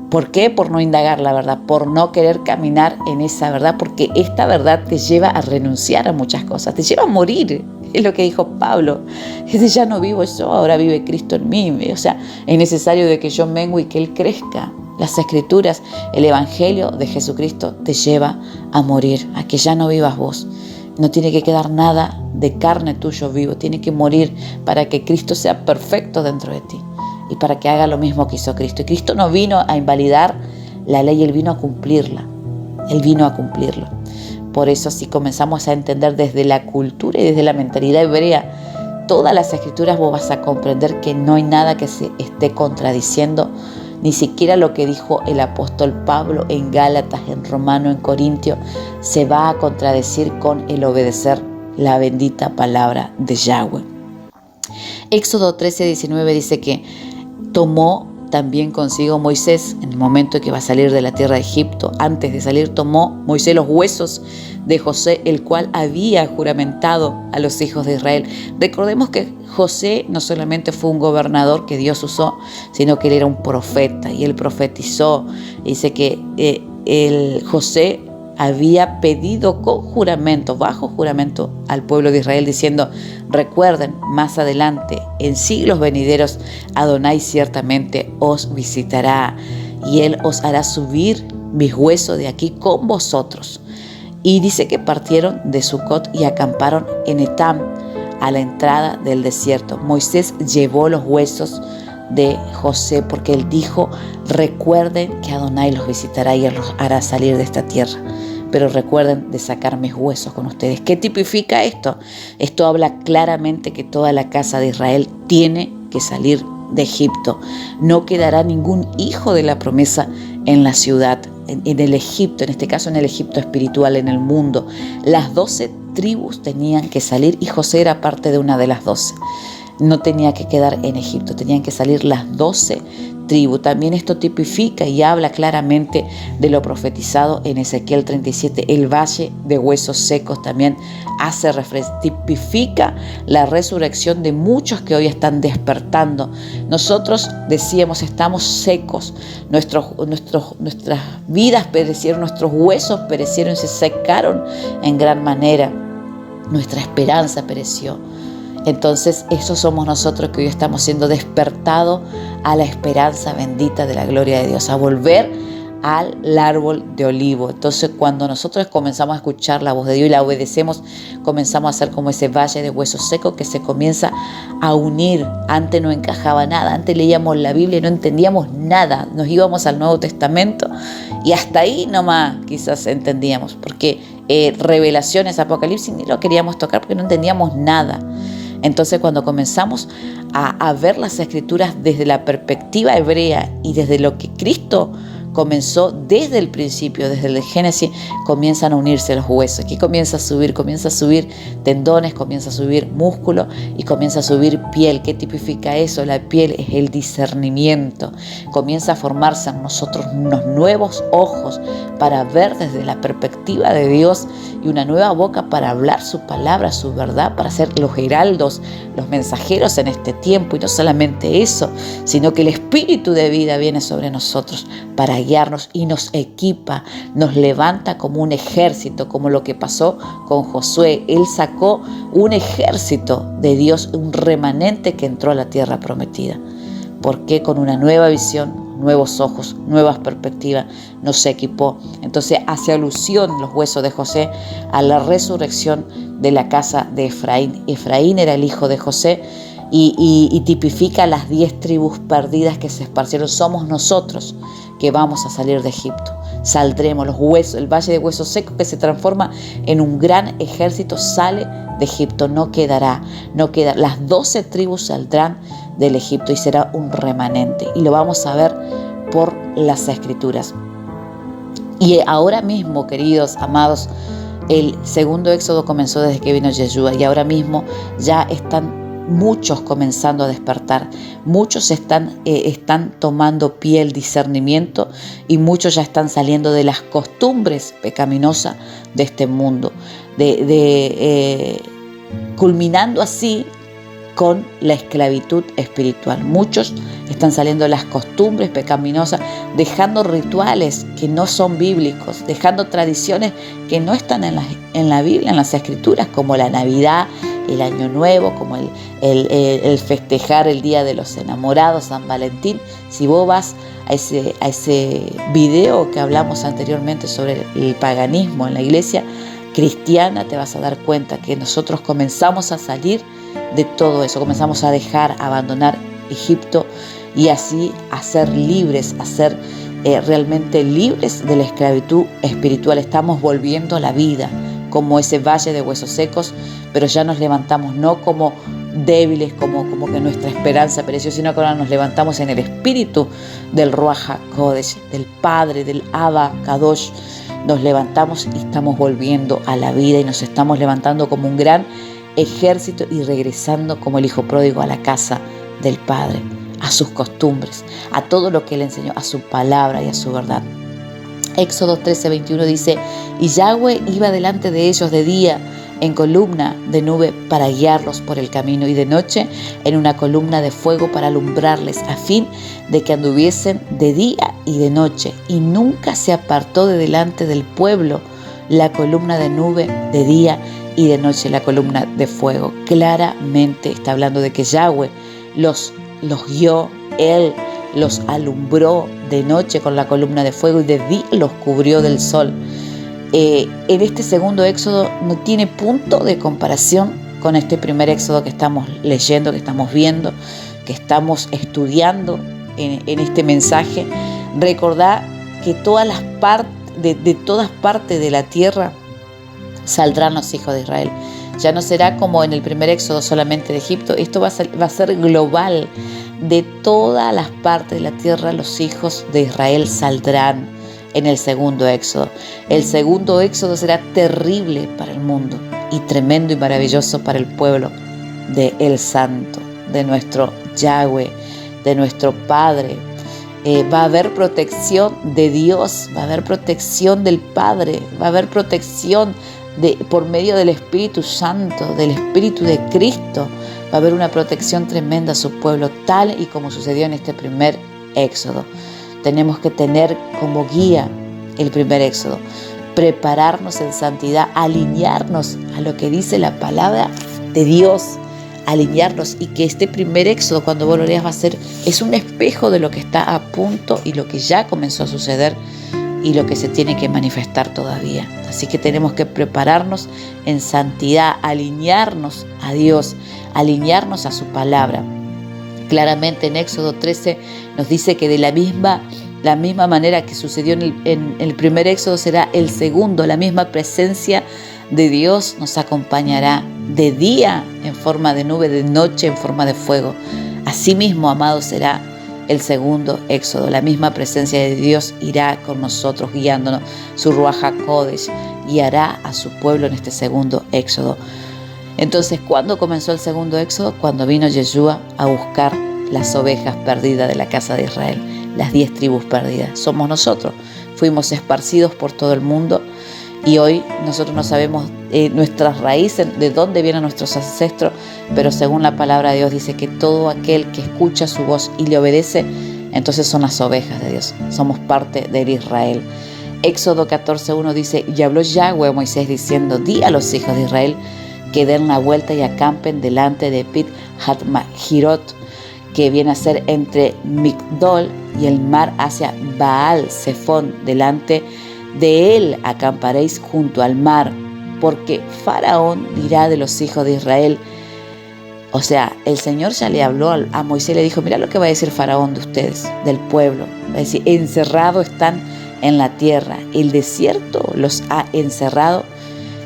¿Por qué? Por no indagar la verdad, por no querer caminar en esa verdad, porque esta verdad te lleva a renunciar a muchas cosas, te lleva a morir. Es lo que dijo Pablo. Dice, ya no vivo yo, ahora vive Cristo en mí. O sea, es necesario de que yo mengue y que Él crezca. Las Escrituras, el Evangelio de Jesucristo te lleva a morir, a que ya no vivas vos. No tiene que quedar nada de carne tuyo vivo, tiene que morir para que Cristo sea perfecto dentro de ti y para que haga lo mismo que hizo Cristo. Y Cristo no vino a invalidar la ley, Él vino a cumplirla. Él vino a cumplirlo. Por eso, si comenzamos a entender desde la cultura y desde la mentalidad hebrea todas las Escrituras, vos vas a comprender que no hay nada que se esté contradiciendo, ni siquiera lo que dijo el apóstol Pablo en Gálatas, en Romano, en Corintio, se va a contradecir con el obedecer la bendita palabra de Yahweh. Éxodo 13:19 dice que tomó también consigo Moisés en el momento que va a salir de la tierra de Egipto. Antes de salir tomó Moisés los huesos de José, el cual había juramentado a los hijos de Israel. Recordemos que José no solamente fue un gobernador que Dios usó, sino que él era un profeta y él profetizó. Dice que José había pedido con juramento, bajo juramento, al pueblo de Israel, diciendo, recuerden, más adelante, en siglos venideros, Adonai ciertamente os visitará y Él os hará subir mis huesos de aquí con vosotros. Y dice que partieron de Sucot y acamparon en Etam, a la entrada del desierto. Moisés llevó los huesos de José porque él dijo, recuerden que Adonai los visitará y Él los hará salir de esta tierra. Pero recuerden de sacar mis huesos con ustedes. ¿Qué tipifica esto? Esto habla claramente que toda la casa de Israel tiene que salir de Egipto. No quedará ningún hijo de la promesa en la ciudad, en el Egipto, en este caso en el Egipto espiritual, en el mundo. Las 12 tribus tenían que salir y José era parte de una de las 12. No tenía que quedar en Egipto, tenían que salir las 12 tribus. También esto tipifica y habla claramente de lo profetizado en Ezequiel 37, el valle de huesos secos. También hace referencia, tipifica la resurrección de muchos que hoy están despertando. Nosotros decíamos, estamos secos, nuestras vidas perecieron, nuestros huesos perecieron, se secaron en gran manera, nuestra esperanza pereció. Entonces, esos somos nosotros que hoy estamos siendo despertados a la esperanza bendita de la gloria de Dios, a volver al árbol de olivo. Entonces, cuando nosotros comenzamos a escuchar la voz de Dios y la obedecemos, comenzamos a ser como ese valle de huesos secos que se comienza a unir. Antes no encajaba nada, antes leíamos la Biblia y no entendíamos nada. Nos íbamos al Nuevo Testamento y hasta ahí nomás quizás entendíamos, porque revelaciones, Apocalipsis, ni lo queríamos tocar porque no entendíamos nada. Entonces, cuando comenzamos a ver las Escrituras desde la perspectiva hebrea y desde lo que Cristo comenzó desde el principio, desde el Génesis, comienzan a unirse los huesos. Aquí comienza a subir tendones, comienza a subir músculo y comienza a subir piel. ¿Qué tipifica eso? La piel es el discernimiento. Comienza a formarse en nosotros unos nuevos ojos para ver desde la perspectiva de Dios y una nueva boca para hablar su palabra, su verdad, para ser los heraldos, los mensajeros en este tiempo. Y no solamente eso, sino que el espíritu de vida viene sobre nosotros para guiarnos y nos equipa, nos levanta como un ejército, como lo que pasó con Josué. Él sacó un ejército de Dios, un remanente que entró a la tierra prometida. Porque con una nueva visión, nuevos ojos, nuevas perspectivas, nos equipó. Entonces hace alusión los huesos de José a la resurrección de la casa de Efraín. Efraín era el hijo de José y tipifica las 10 tribus perdidas que se esparcieron. Somos nosotros que vamos a salir de Egipto. Saldremos, los huesos, el valle de huesos secos que se transforma en un gran ejército sale de Egipto, no quedará. Las 12 tribus saldrán del Egipto y será un remanente. Y lo vamos a ver por las Escrituras. Y ahora mismo, queridos, amados, el segundo éxodo comenzó desde que vino Yeshua y ahora mismo ya están muchos comenzando a despertar, muchos están tomando pie el discernimiento y muchos ya están saliendo de las costumbres pecaminosas de este mundo, culminando así con la esclavitud espiritual. Muchos están saliendo de las costumbres pecaminosas, dejando rituales que no son bíblicos, dejando tradiciones que no están en la Biblia, en las Escrituras, como la Navidad, el Año Nuevo, como el festejar el Día de los Enamorados, San Valentín. Si vos vas a ese video que hablamos anteriormente sobre el paganismo en la iglesia cristiana, te vas a dar cuenta que nosotros comenzamos a salir de todo eso, comenzamos a abandonar Egipto y así a ser libres, a ser realmente libres de la esclavitud espiritual. Estamos volviendo a la vida, como ese valle de huesos secos, pero ya nos levantamos no como débiles, como que nuestra esperanza pereció, sino que ahora nos levantamos en el espíritu del Ruach HaKodesh, del Padre, del Abba Kadosh. Nos levantamos y estamos volviendo a la vida y nos estamos levantando como un gran ejército y regresando como el hijo pródigo a la casa del Padre, a sus costumbres, a todo lo que Él enseñó, a su palabra y a su verdad. Éxodo 13:21 dice: y Yahweh iba delante de ellos de día en columna de nube para guiarlos por el camino y de noche en una columna de fuego para alumbrarles, a fin de que anduviesen de día y de noche. Y nunca se apartó de delante del pueblo la columna de nube de día y de noche la columna de fuego. Claramente está hablando de que Yahweh los guió, Él los alumbró de noche con la columna de fuego y de día los cubrió del sol. En este segundo éxodo no tiene punto de comparación con este primer éxodo que estamos leyendo, que estamos viendo, que estamos estudiando en este mensaje. Recordá que de todas partes de la tierra saldrán los hijos de Israel. Ya no será como en el primer éxodo solamente de Egipto, esto va a ser global. De todas las partes de la tierra los hijos de Israel saldrán en el segundo éxodo. El segundo éxodo será terrible para el mundo y tremendo y maravilloso para el pueblo de El Santo, de nuestro Yahweh, de nuestro Padre. Va a haber protección de Dios, va a haber protección del Padre, va a haber protección por medio del Espíritu Santo, del Espíritu de Cristo. Va a haber una protección tremenda a su pueblo, tal y como sucedió en este primer éxodo. Tenemos que tener como guía el primer éxodo, prepararnos en santidad, alinearnos a lo que dice la palabra de Dios, alinearnos, y que este primer éxodo, cuando vos lo leas, es un espejo de lo que está a punto y lo que ya comenzó a suceder y lo que se tiene que manifestar todavía. Así que tenemos que prepararnos en santidad, alinearnos a Dios, alinearnos a su palabra. Claramente en Éxodo 13 nos dice que de la misma manera que sucedió en el primer éxodo será el segundo. La misma presencia de Dios nos acompañará de día en forma de nube, de noche en forma de fuego. Asimismo, amado, será el segundo éxodo. La misma presencia de Dios irá con nosotros guiándonos. Su Ruaj HaKodesh guiará a su pueblo en este segundo éxodo. Entonces, ¿cuándo comenzó el segundo éxodo? Cuando vino Yeshua a buscar las ovejas perdidas de la casa de Israel, las 10 tribus perdidas. Somos nosotros. Fuimos esparcidos por todo el mundo y hoy nosotros no sabemos nuestras raíces, de dónde vienen nuestros ancestros, pero según la palabra de Dios dice que todo aquel que escucha su voz y le obedece, entonces son las ovejas de Dios. Somos parte del Israel. Éxodo 14:1 dice: y habló Yahweh a Moisés diciendo: di a los hijos de Israel que den la vuelta y acampen delante de Pit Hatmahirot, que viene a ser entre Migdol y el mar hacia Baal Zephón. Delante de él acamparéis junto al mar, porque Faraón dirá de los hijos de Israel. O sea, el Señor ya le habló a Moisés, le dijo: mira lo que va a decir Faraón de ustedes, del pueblo. Va a decir: encerrados están en la tierra, el desierto los ha encerrado.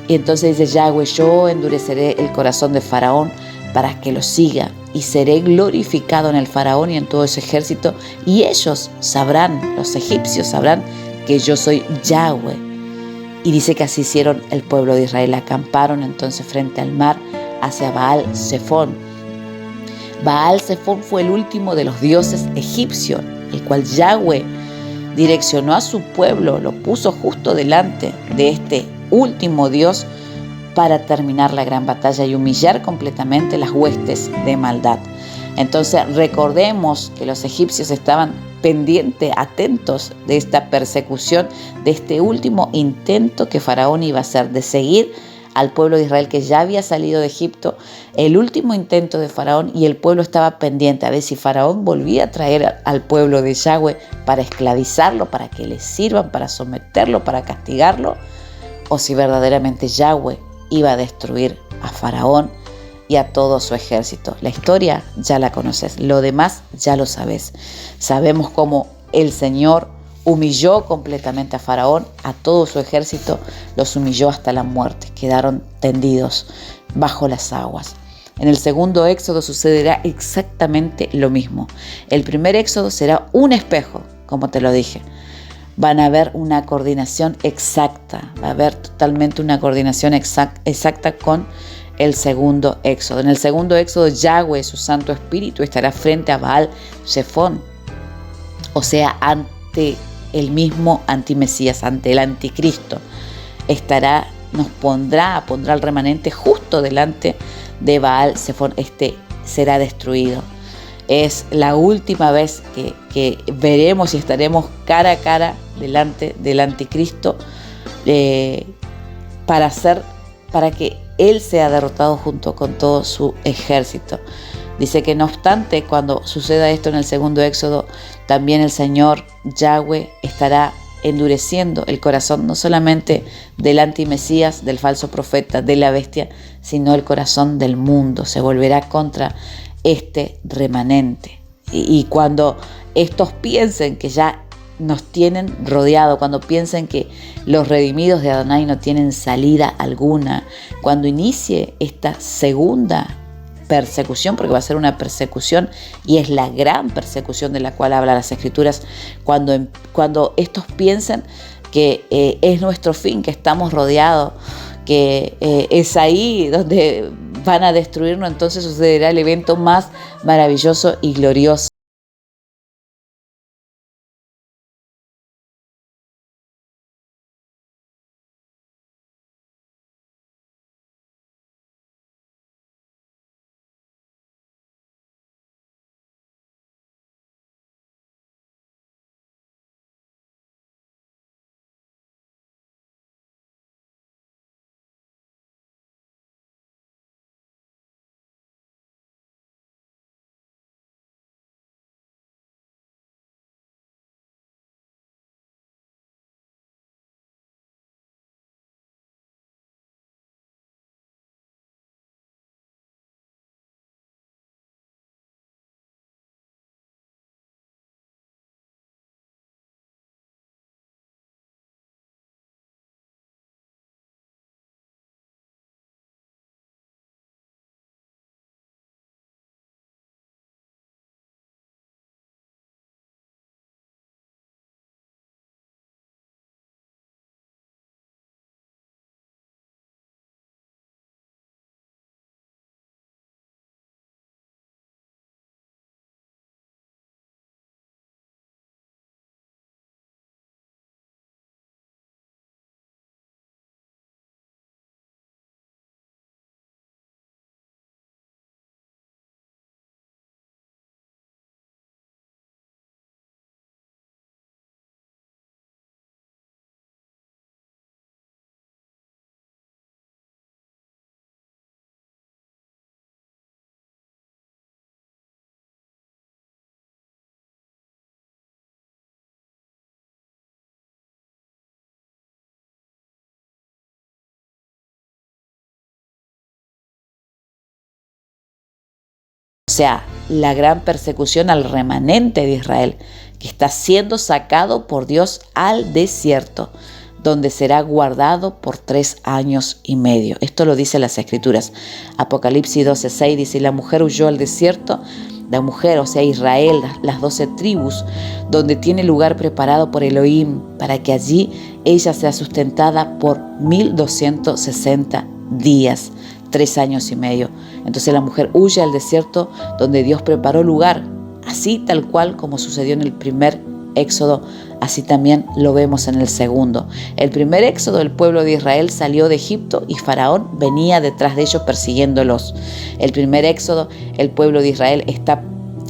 Y entonces dice Yahweh: yo endureceré el corazón de Faraón para que lo siga, y seré glorificado en el Faraón y en todo ese ejército, y ellos sabrán, los egipcios sabrán que yo soy Yahweh. Y dice que así hicieron el pueblo de Israel. Acamparon entonces frente al mar hacia Baal Zephón. Baal Zephón fue el último de los dioses egipcios, el cual Yahweh direccionó a su pueblo, lo puso justo delante de este último dios para terminar la gran batalla y humillar completamente las huestes de maldad. Entonces recordemos que los egipcios estaban pendientes, atentos de esta persecución, de este último intento que Faraón iba a hacer de seguir al pueblo de Israel que ya había salido de Egipto, el último intento de Faraón, y el pueblo estaba pendiente a ver si Faraón volvía a traer al pueblo de Yahweh para esclavizarlo, para que le sirvan, para someterlo, para castigarlo, o si verdaderamente Yahweh iba a destruir a Faraón y a todo su ejército. La historia ya la conoces, lo demás ya lo sabes. Sabemos cómo el Señor humilló completamente a Faraón, a todo su ejército, los humilló hasta la muerte, quedaron tendidos bajo las aguas. En el segundo éxodo sucederá exactamente lo mismo. El primer éxodo será un espejo, como te lo dije. Van a haber una coordinación exacta, va a haber totalmente una coordinación exacta con el segundo éxodo. En el segundo éxodo, Yahweh, su Santo Espíritu, estará frente a Baal Zephón, o sea, ante el mismo antimesías, ante el anticristo. Pondrá al remanente justo delante de Baal Zephón. Será destruido. Es la última vez que veremos y estaremos cara a cara delante del anticristo para que él sea derrotado junto con todo su ejército. Dice que no obstante, cuando suceda esto en el segundo éxodo, también el Señor Yahweh estará endureciendo el corazón no solamente del antimesías, del falso profeta, de la bestia, sino el corazón del mundo. Se volverá contra este remanente. Y cuando estos piensen que ya nos tienen rodeado, cuando piensen que los redimidos de Adonai no tienen salida alguna, cuando inicie esta segunda persecución, porque va a ser una persecución y es la gran persecución de la cual habla las Escrituras, cuando estos piensen que es nuestro fin, que estamos rodeados, que es ahí donde van a destruirnos, entonces sucederá el evento más maravilloso y glorioso sea, la gran persecución al remanente de Israel, que está siendo sacado por Dios al desierto, donde será guardado por 3 años y medio. Esto lo dice las Escrituras. Apocalipsis 12:6 dice, la mujer huyó al desierto, la mujer, o sea Israel, las 12 tribus, donde tiene lugar preparado por Elohim, para que allí ella sea sustentada por 1260 días, 3 años y medio. Entonces la mujer huye al desierto donde Dios preparó lugar, así tal cual como sucedió en el primer éxodo, así también lo vemos en el segundo. El primer éxodo, el pueblo de Israel salió de Egipto y Faraón venía detrás de ellos persiguiéndolos. El primer éxodo, el pueblo de Israel está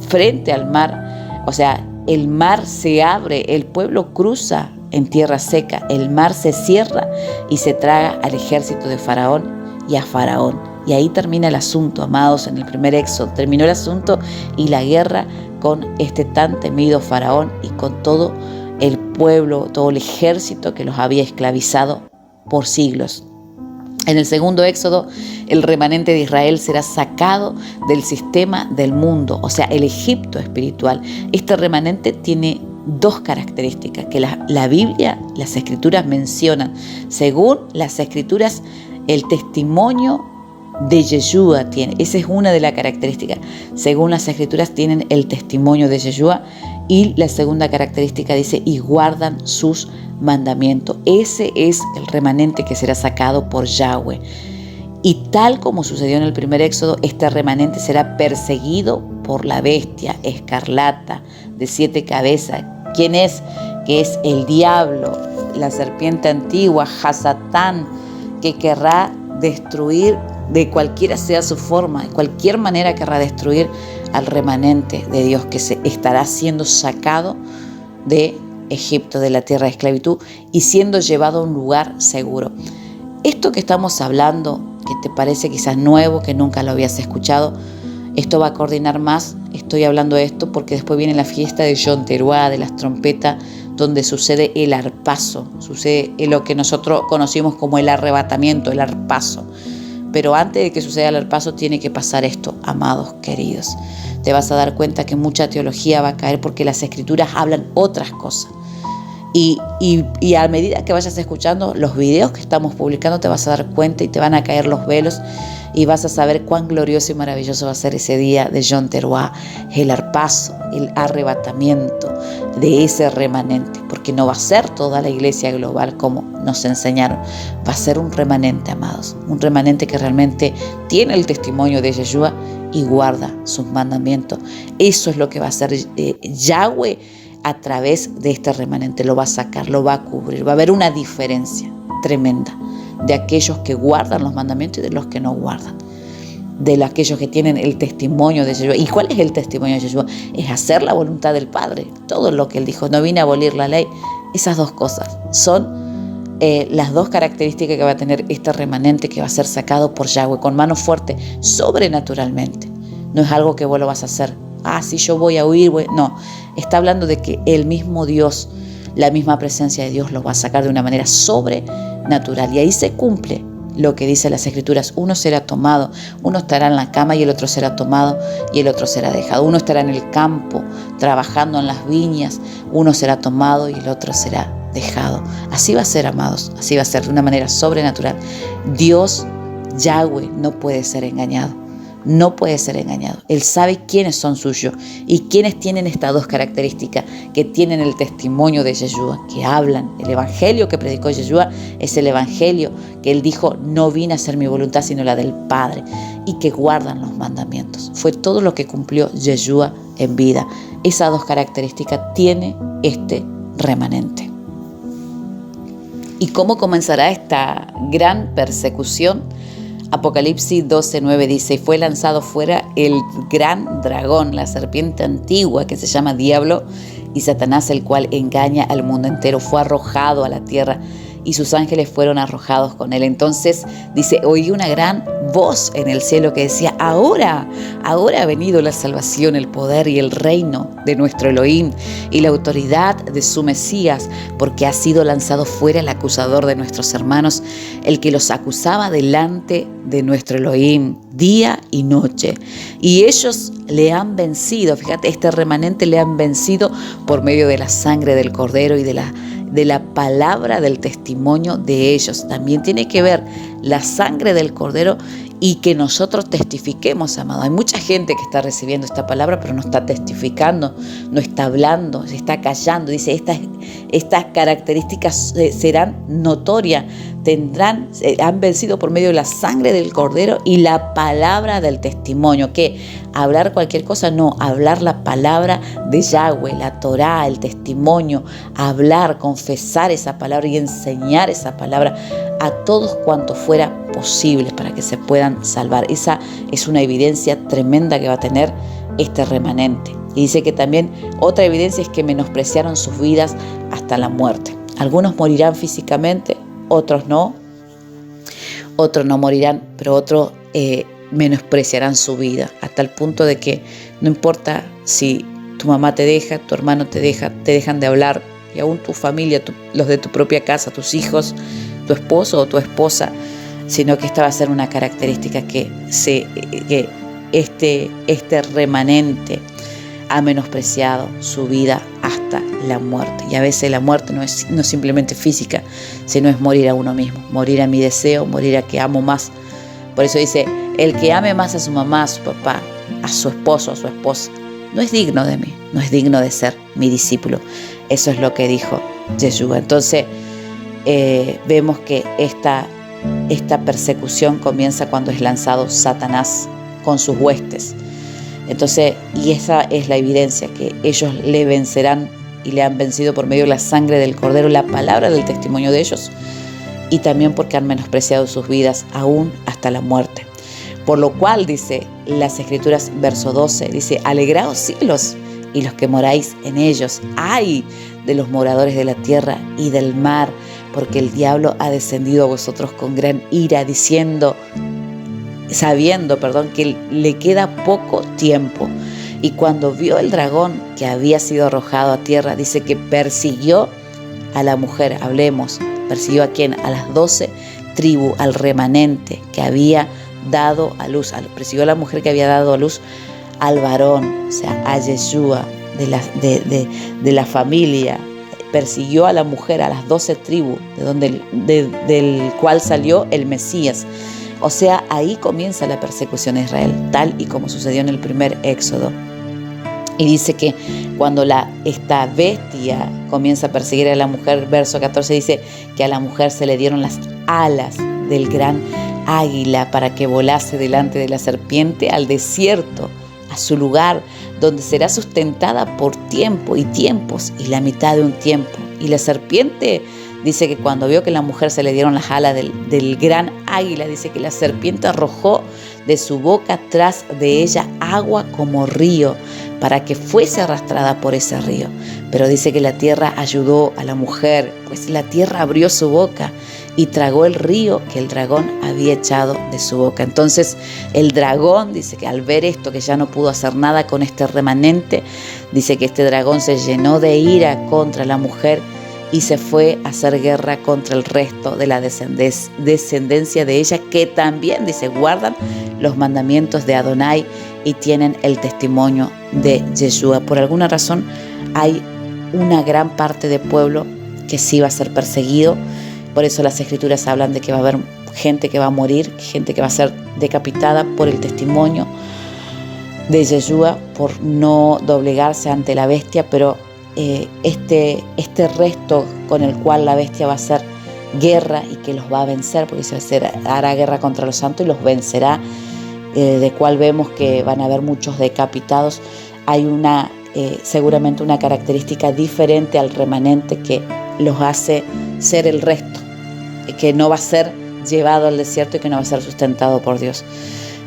frente al mar, o sea, el mar se abre, el pueblo cruza en tierra seca, el mar se cierra y se traga al ejército de Faraón y a Faraón. Y ahí termina el asunto, amados, en el primer éxodo. Terminó el asunto y la guerra con este tan temido Faraón y con todo el pueblo, todo el ejército que los había esclavizado por siglos. En el segundo éxodo, el remanente de Israel será sacado del sistema del mundo, o sea, el Egipto espiritual. Este remanente tiene 2 características que la Biblia, las Escrituras mencionan. Según las Escrituras, el testimonio de Yeshua tiene. Esa es una de las características. Según las Escrituras tienen el testimonio de Yeshua. Y la segunda característica dice, y guardan sus mandamientos. Ese es el remanente que será sacado por Yahweh. Y tal como sucedió en el primer éxodo, este remanente será perseguido por la bestia escarlata de 7 cabezas. ¿Quién es? Que es el diablo, la serpiente antigua, Hasatán, que querrá destruir de cualquiera sea su forma, de cualquier manera querrá destruir al remanente de Dios que se estará siendo sacado de Egipto, de la tierra de esclavitud, y siendo llevado a un lugar seguro. Esto que estamos hablando, que te parece quizás nuevo, que nunca lo habías escuchado, esto va a coordinar más. Estoy hablando de esto porque después viene la fiesta de Yom Teruah, de las trompetas, donde sucede el arpazo, sucede lo que nosotros conocimos como el arrebatamiento, el arpazo. Pero antes de que suceda el arpazo tiene que pasar esto, amados queridos. Te vas a dar cuenta que mucha teología va a caer porque las Escrituras hablan otras cosas. Y a medida que vayas escuchando los videos que estamos publicando, te vas a dar cuenta y te van a caer los velos y vas a saber cuán glorioso y maravilloso va a ser ese día de Yom Teruah, el arpazo, el arrebatamiento de ese remanente, porque no va a ser toda la iglesia global como nos enseñaron, va a ser un remanente, amados, un remanente que realmente tiene el testimonio de Yeshua y guarda sus mandamientos. Eso es lo que va a hacer Yahweh a través de este remanente, lo va a sacar, lo va a cubrir, va a haber una diferencia tremenda de aquellos que guardan los mandamientos y de los que no guardan, de aquellos que tienen el testimonio de Yeshua. ¿Y cuál es el testimonio de Yeshua? Es hacer la voluntad del Padre, todo lo que Él dijo, no vine a abolir la ley. Esas 2 cosas son las 2 características que va a tener este remanente que va a ser sacado por Yahweh con mano fuerte, sobrenaturalmente. No es algo que vos lo vas a hacer, si yo voy a huir, no, está hablando de que el mismo Dios, la misma presencia de Dios los va a sacar de una manera sobrenatural. Y ahí se cumple lo que dice las Escrituras: uno será tomado, uno estará en la cama y el otro será tomado y el otro será dejado. Uno estará en el campo trabajando en las viñas, uno será tomado y el otro será dejado. Así va a ser, amados, así va a ser de una manera sobrenatural. Dios, Yahweh, no puede ser engañado. No puede ser engañado. Él sabe quiénes son suyos y quiénes tienen estas 2 características, que tienen el testimonio de Yeshua, que hablan. El evangelio que predicó Yeshua es el evangelio que él dijo: no vine a hacer mi voluntad sino la del Padre, y que guardan los mandamientos. Fue todo lo que cumplió Yeshua en vida. Esas 2 características tiene este remanente. ¿Y cómo comenzará esta gran persecución? Apocalipsis 12:9 dice: y fue lanzado fuera el gran dragón, la serpiente antigua, que se llama Diablo y Satanás, el cual engaña al mundo entero. Fue arrojado a la tierra y sus ángeles fueron arrojados con él. Entonces dice: oí una gran voz en el cielo que decía: ahora ha venido la salvación, el poder y el reino de nuestro Elohim y la autoridad de su Mesías, porque ha sido lanzado fuera el acusador de nuestros hermanos, el que los acusaba delante de nuestro Elohim día y noche. Y ellos le han vencido, fíjate, este remanente le han vencido por medio de la sangre del Cordero y de la palabra del testimonio de ellos. También tiene que ver la sangre del Cordero y que nosotros testifiquemos, amado. Hay mucha gente que está recibiendo esta palabra, pero no está testificando, no está hablando, se está callando. Dice, estas características serán notorias, han vencido por medio de la sangre del Cordero y la palabra del testimonio. Que hablar cualquier cosa, no, hablar la palabra de Yahweh, la Torá, el testimonio, hablar, confesar esa palabra y enseñar esa palabra a todos cuantos fuera posible para que se puedan salvar. Esa es una evidencia tremenda que va a tener este remanente. Y dice que también otra evidencia es que menospreciaron sus vidas hasta la muerte. Algunos morirán físicamente, otros no. Otros no morirán, pero otros menospreciarán su vida hasta el punto de que no importa si tu mamá te deja, tu hermano te dejan de hablar, y aún tu familia, los de tu propia casa, tus hijos, tu esposo o tu esposa, sino que esta va a ser una característica que este remanente ha menospreciado su vida hasta la muerte. Y a veces la muerte no es simplemente física, sino es morir a uno mismo, morir a mi deseo, morir a que amo más. Por eso dice, el que ame más a su mamá, a su papá, a su esposo, a su esposa, no es digno de mí, no es digno de ser mi discípulo. Eso es lo que dijo Yeshua. Entonces vemos que esta persecución comienza cuando es lanzado Satanás con sus huestes. Entonces, y esa es la evidencia, que ellos le vencerán y le han vencido por medio de la sangre del Cordero, la palabra del testimonio de ellos, y también porque han menospreciado sus vidas aún hasta la muerte. Por lo cual, dice las Escrituras, verso 12, dice, alegraos cielos y los que moráis en ellos, ay de los moradores de la tierra y del mar, porque el diablo ha descendido a vosotros con gran ira, sabiendo que le queda poco tiempo. Y cuando vio el dragón que había sido arrojado a tierra, dice que persiguió a la mujer, persiguió a quién, a las 12 tribus, al remanente que había dado a luz, persiguió a la mujer que había dado a luz al varón, o sea, a Yeshua, de la familia. Persiguió a la mujer, a las 12 tribus, del cual salió el Mesías. O sea, ahí comienza la persecución a Israel, tal y como sucedió en el primer Éxodo. Y dice que cuando esta bestia comienza a perseguir a la mujer, verso 14 dice que a la mujer se le dieron las alas del gran águila para que volase delante de la serpiente al desierto, a su lugar, donde será sustentada por tiempo y tiempos y la mitad de un tiempo. Y la serpiente dice que cuando vio que a la mujer se le dieron las alas del gran águila, dice que la serpiente arrojó de su boca tras de ella agua como río, para que fuese arrastrada por ese río. Pero dice que la tierra ayudó a la mujer, pues la tierra abrió su boca y tragó el río que el dragón había echado de su boca. Entonces el dragón dice que al ver esto, que ya no pudo hacer nada con este remanente, dice que este dragón se llenó de ira contra la mujer y se fue a hacer guerra contra el resto de la descendencia de ella, que también, dice, guardan los mandamientos de Adonai y tienen el testimonio de Yeshua. Por alguna razón hay una gran parte de pueblo que sí va a ser perseguido. Por eso las Escrituras hablan de que va a haber gente que va a morir, gente que va a ser decapitada por el testimonio de Yeshua, por no doblegarse ante la bestia. Pero este resto con el cual la bestia va a hacer guerra y que los va a vencer, porque hará guerra contra los santos y los vencerá, de cual vemos que van a haber muchos decapitados. Hay seguramente una característica diferente al remanente que los hace ser el resto, que no va a ser llevado al desierto y que no va a ser sustentado por Dios,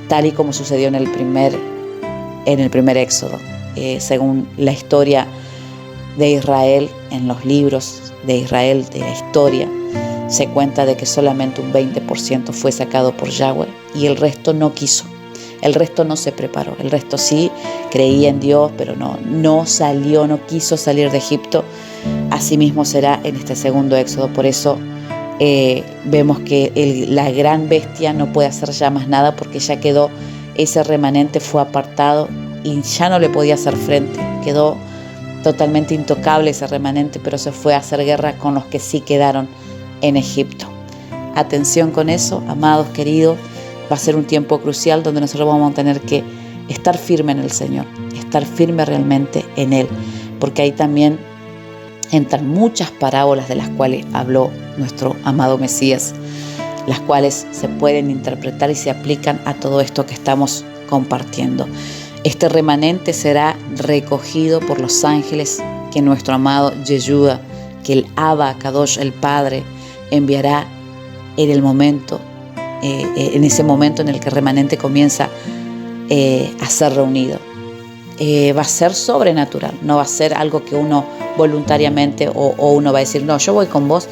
tal y como sucedió en el primer Éxodo. Según la historia de Israel, en los libros de Israel, de la historia, se cuenta de que solamente un 20% fue sacado por Yahweh y el resto no quiso. El resto no se preparó, el resto sí creía en Dios, pero no quiso salir de Egipto. Asimismo será en este segundo Éxodo. Por eso vemos que la gran bestia no puede hacer ya más nada porque ya quedó, ese remanente fue apartado y ya no le podía hacer frente. Quedó totalmente intocable ese remanente, pero se fue a hacer guerra con los que sí quedaron en Egipto. Atención con eso, amados queridos, va a ser un tiempo crucial donde nosotros vamos a tener que estar firme en el Señor, estar firme realmente en Él, porque ahí también entran muchas parábolas de las cuales habló nuestro amado Mesías, las cuales se pueden interpretar y se aplican a todo esto que estamos compartiendo. Este remanente será recogido por los ángeles que nuestro amado Yeshua, que el Abba Kadosh, el Padre, enviará en el momento, en ese momento en el que el remanente comienza a ser reunido. Va a ser sobrenatural, no va a ser algo que uno voluntariamente o uno va a decir, no, yo voy con vos.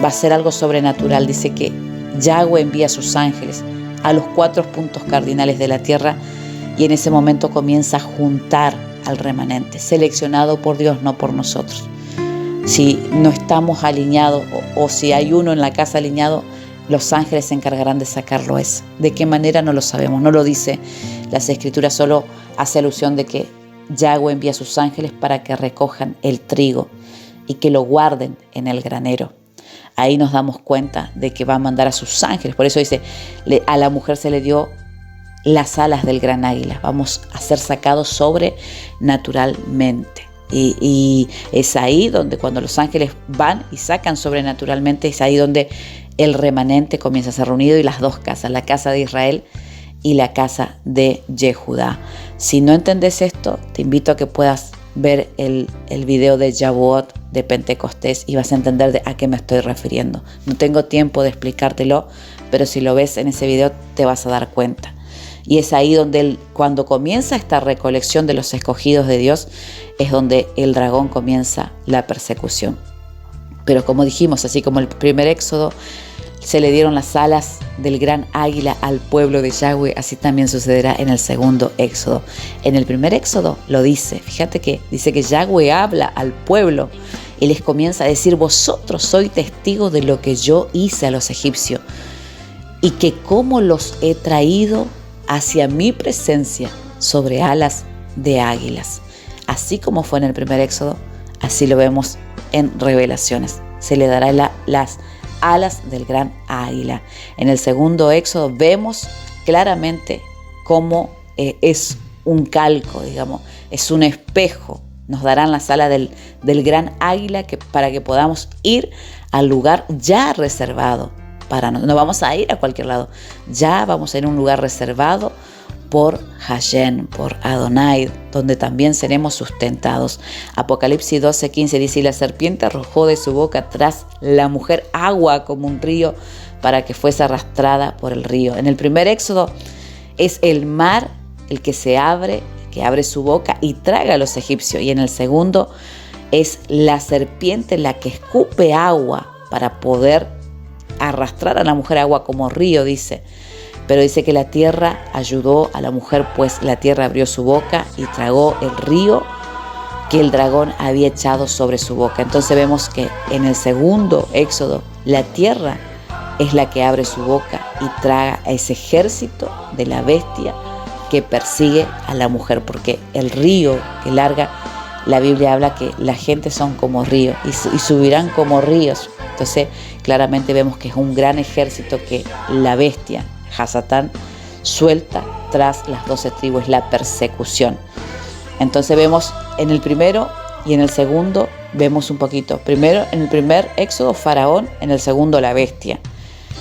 Va a ser algo sobrenatural. Dice que Yahweh envía a sus ángeles a los 4 puntos cardinales de la tierra y en ese momento comienza a juntar al remanente, seleccionado por Dios, no por nosotros. Si no estamos alineados o si hay uno en la casa alineado, los ángeles se encargarán de sacarlo ese. ¿De qué manera? No lo sabemos, no lo dice las Escrituras, solo hace alusión de que Yahweh envía a sus ángeles para que recojan el trigo y que lo guarden en el granero. Ahí nos damos cuenta de que va a mandar a sus ángeles. Por eso dice, a la mujer se le dio las alas del gran águila. Vamos a ser sacados sobrenaturalmente. Y es ahí donde cuando los ángeles van y sacan sobrenaturalmente, es ahí donde el remanente comienza a ser reunido y las dos casas, la casa de Israel y la casa de Yehudá. Si no entendés esto, te invito a que puedas ver el video de Shavuot de Pentecostés y vas a entender a qué me estoy refiriendo. No tengo tiempo de explicártelo, pero si lo ves en ese video te vas a dar cuenta. Y es ahí donde cuando comienza esta recolección de los escogidos de Dios, es donde el dragón comienza la persecución. Pero como dijimos, así como el primer éxodo se le dieron las alas del gran águila al pueblo de Yahweh, así también sucederá en el segundo éxodo. En el primer éxodo lo dice, fíjate que dice que Yahweh habla al pueblo y les comienza a decir, vosotros sois testigos de lo que yo hice a los egipcios y que cómo los he traído hacia mi presencia sobre alas de águilas. Así como fue en el primer éxodo, así lo vemos en Revelaciones. Se le dará las alas del gran águila. En el segundo éxodo vemos claramente cómo es un calco, digamos, es un espejo. Nos darán las alas del gran águila para que podamos ir al lugar ya reservado para nosotros. No vamos a ir a cualquier lado, ya vamos a ir a un lugar reservado por Hashem, por Adonai, donde también seremos sustentados. Apocalipsis 12:15 dice, y la serpiente arrojó de su boca tras la mujer agua como un río para que fuese arrastrada por el río. En el primer éxodo es el mar el que se abre, que abre su boca y traga a los egipcios. Y en el segundo es la serpiente la que escupe agua para poder arrastrar a la mujer agua como río, dice. Pero dice que la tierra ayudó a la mujer, pues la tierra abrió su boca y tragó el río que el dragón había echado sobre su boca. Entonces vemos que en el segundo éxodo la tierra es la que abre su boca y traga a ese ejército de la bestia que persigue a la mujer, porque el río que larga, la Biblia habla que la gente son como ríos y subirán como ríos. Entonces claramente vemos que es un gran ejército que la bestia Hasatán suelta tras las 12 tribus, la persecución. Entonces vemos en el primero y en el segundo, vemos un poquito. Primero, en el primer éxodo, Faraón, en el segundo, la bestia.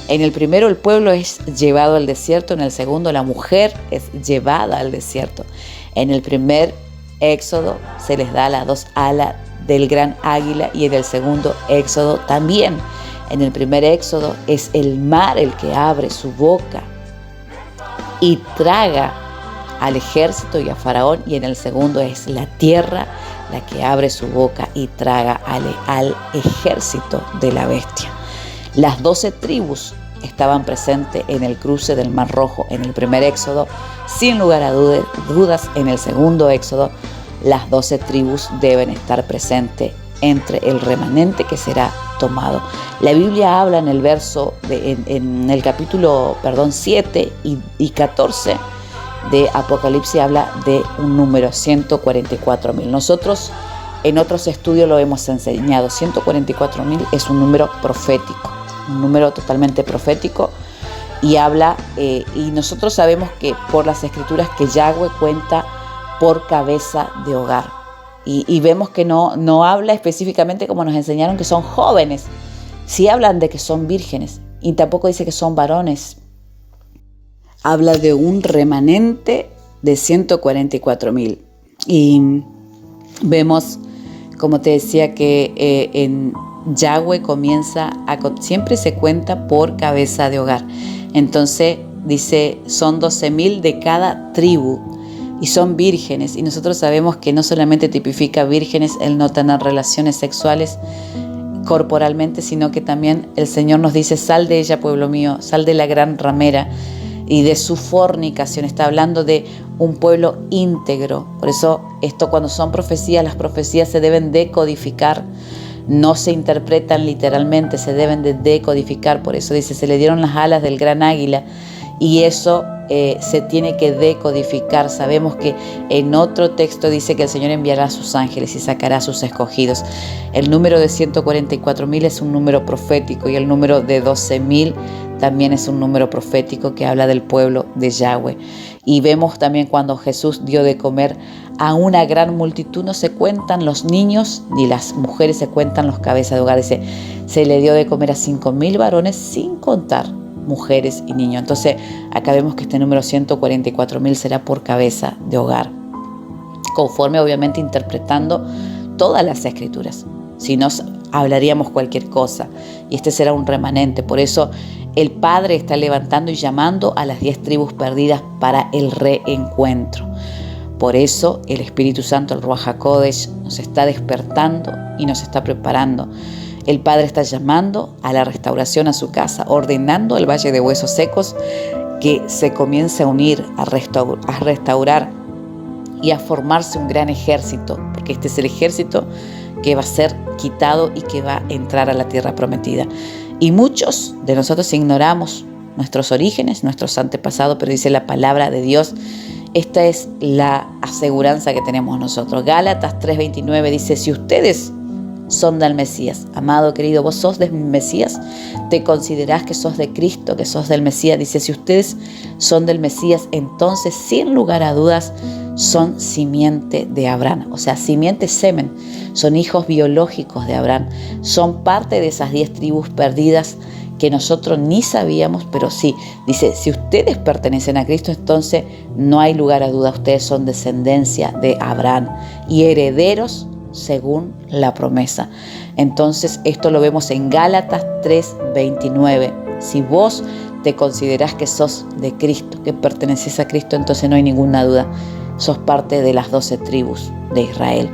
En el primero, el pueblo es llevado al desierto, en el segundo, la mujer es llevada al desierto. En el primer éxodo se les da las 2 alas del gran águila y en el segundo éxodo también. En el primer éxodo es el mar el que abre su boca y traga al ejército y a Faraón, y en el segundo es la tierra la que abre su boca y traga al ejército de la bestia. Las 12 tribus estaban presentes en el cruce del Mar Rojo en el primer éxodo. Sin lugar a dudas, en el segundo éxodo, las 12 tribus deben estar presentes entre el remanente que será tomado. La Biblia habla en el en el capítulo 7 y 14 de Apocalipsis, habla de un número, 144.000. Nosotros en otros estudios lo hemos enseñado. 144.000 es un número profético, un número totalmente profético, y habla, y nosotros sabemos que por las escrituras que Yahweh cuenta por cabeza de hogar. Y vemos que no habla específicamente como nos enseñaron que son jóvenes. Sí hablan de que son vírgenes, y tampoco dice que son varones. Habla de un remanente de 144.000. Y vemos, como te decía, que en Yahweh siempre se cuenta por cabeza de hogar. Entonces dice, son 12.000 de cada tribu y son vírgenes. Y nosotros sabemos que no solamente tipifica vírgenes el no tener relaciones sexuales corporalmente, sino que también el Señor nos dice, sal de ella, pueblo mío, sal de la gran ramera y de su fornicación. Está hablando de un pueblo íntegro. Por eso cuando son profecías, las profecías se deben decodificar, no se interpretan literalmente, se deben de decodificar. Por eso dice, se le dieron las alas del gran águila, y eso se tiene que decodificar. Sabemos que en otro texto dice que el Señor enviará a sus ángeles y sacará a sus escogidos. El número de 144.000 es un número profético, y el número de 12.000 también es un número profético que habla del pueblo de Yahweh. Y vemos también cuando Jesús dio de comer a una gran multitud, no se cuentan los niños ni las mujeres, se cuentan los cabezas de hogar. Dice, se le dio de comer a 5.000 varones sin contar mujeres y niños. Entonces acá vemos que este número 144.000 será por cabeza de hogar, conforme obviamente interpretando todas las escrituras. Si no, hablaríamos cualquier cosa, y este será un remanente. Por eso el Padre está levantando y llamando a las 10 tribus perdidas para el reencuentro. Por eso el Espíritu Santo, el Ruach HaKodesh, nos está despertando y nos está preparando. El Padre está llamando a la restauración a su casa, ordenando al valle de huesos secos que se comience a unir, a restaurar y a formarse un gran ejército, porque este es el ejército que va a ser quitado y que va a entrar a la tierra prometida. Y muchos de nosotros ignoramos nuestros orígenes, nuestros antepasados, pero dice la palabra de Dios, esta es la aseguranza que tenemos nosotros. Gálatas 3:29 dice, si ustedes son del Mesías, amado querido, vos sos del Mesías, te considerás que sos de Cristo, que sos del Mesías. Dice, si ustedes son del Mesías, entonces sin lugar a dudas son simiente de Abraham, o sea, simiente semen, son hijos biológicos de Abraham, son parte de esas 10 tribus perdidas que nosotros ni sabíamos, pero sí, dice, si ustedes pertenecen a Cristo, entonces no hay lugar a duda, ustedes son descendencia de Abraham y herederos según la promesa. Entonces esto lo vemos en Gálatas 3:29. Si vos te considerás que sos de Cristo, que perteneces a Cristo, entonces no hay ninguna duda, sos parte de las 12 tribus de Israel.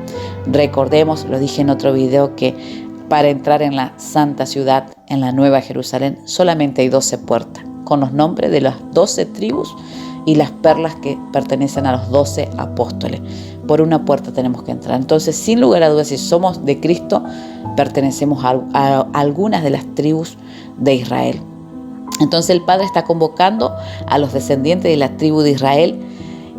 Recordemos, lo dije en otro video, que para entrar en la santa ciudad, en la Nueva Jerusalén, solamente hay 12 puertas, con los nombres de las 12 tribus y las perlas que pertenecen a los 12 apóstoles. Por una puerta tenemos que entrar. Entonces, sin lugar a dudas, si somos de Cristo, pertenecemos a algunas de las tribus de Israel. Entonces el Padre está convocando a los descendientes de la tribu de Israel.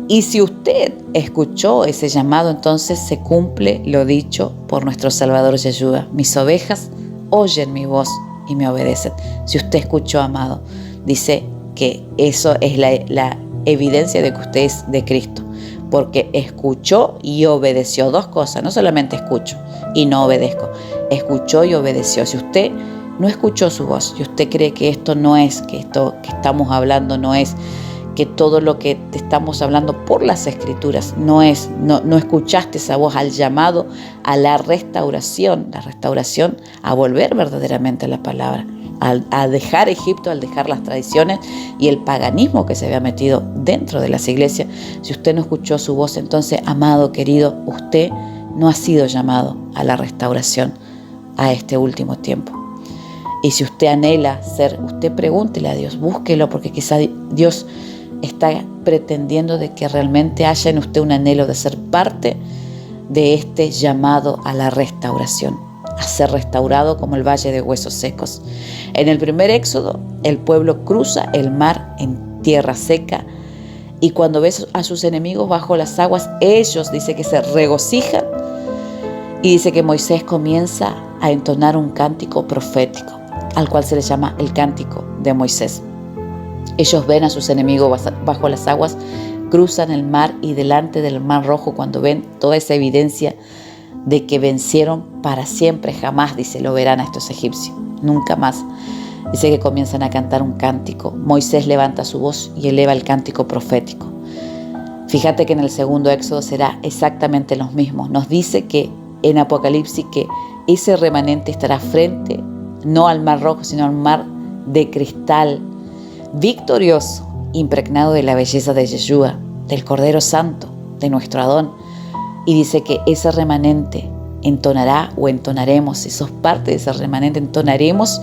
Y si usted escuchó ese llamado, entonces se cumple lo dicho por nuestro Salvador Yeshua. Mis ovejas oyen mi voz y me obedecen. Si usted escuchó, amado, dice que eso es la evidencia de que usted es de Cristo. Porque escuchó y obedeció. Dos cosas, no solamente escucho y no obedezco. Escuchó y obedeció. Si usted no escuchó su voz y usted cree que esto no es, que esto que estamos hablando no es, que todo lo que te estamos hablando por las escrituras no es, no escuchaste esa voz al llamado a la restauración a volver verdaderamente a la palabra, a dejar Egipto, al dejar las tradiciones y el paganismo que se había metido dentro de las iglesias. Si usted no escuchó su voz, entonces, amado, querido, usted no ha sido llamado a la restauración a este último tiempo. Y si usted anhela ser, usted pregúntele a Dios, búsquelo, porque quizá Dios está pretendiendo de que realmente haya en usted un anhelo de ser parte de este llamado a la restauración. a ser restaurado como el valle de huesos secos. En el primer éxodo, el pueblo cruza el mar en tierra seca y cuando ve a sus enemigos bajo las aguas, ellos dice que se regocijan y dice que Moisés comienza a entonar un cántico profético, al cual se le llama el cántico de Moisés. Ellos ven a sus enemigos bajo las aguas, cruzan el mar y delante del mar rojo, cuando ven toda esa evidencia de que vencieron para siempre, jamás, dice, lo verán a estos egipcios, nunca más. Dice que comienzan a cantar un cántico. Moisés levanta su voz y eleva el cántico profético. Fíjate que en el segundo éxodo será exactamente lo mismo. Nos dice que en Apocalipsis que ese remanente estará frente, no al mar rojo, sino al mar de cristal, victorioso, impregnado de la belleza de Yeshua, del Cordero Santo, de nuestro Adón. Y dice que ese remanente entonará o entonaremos, si sos parte de ese remanente, entonaremos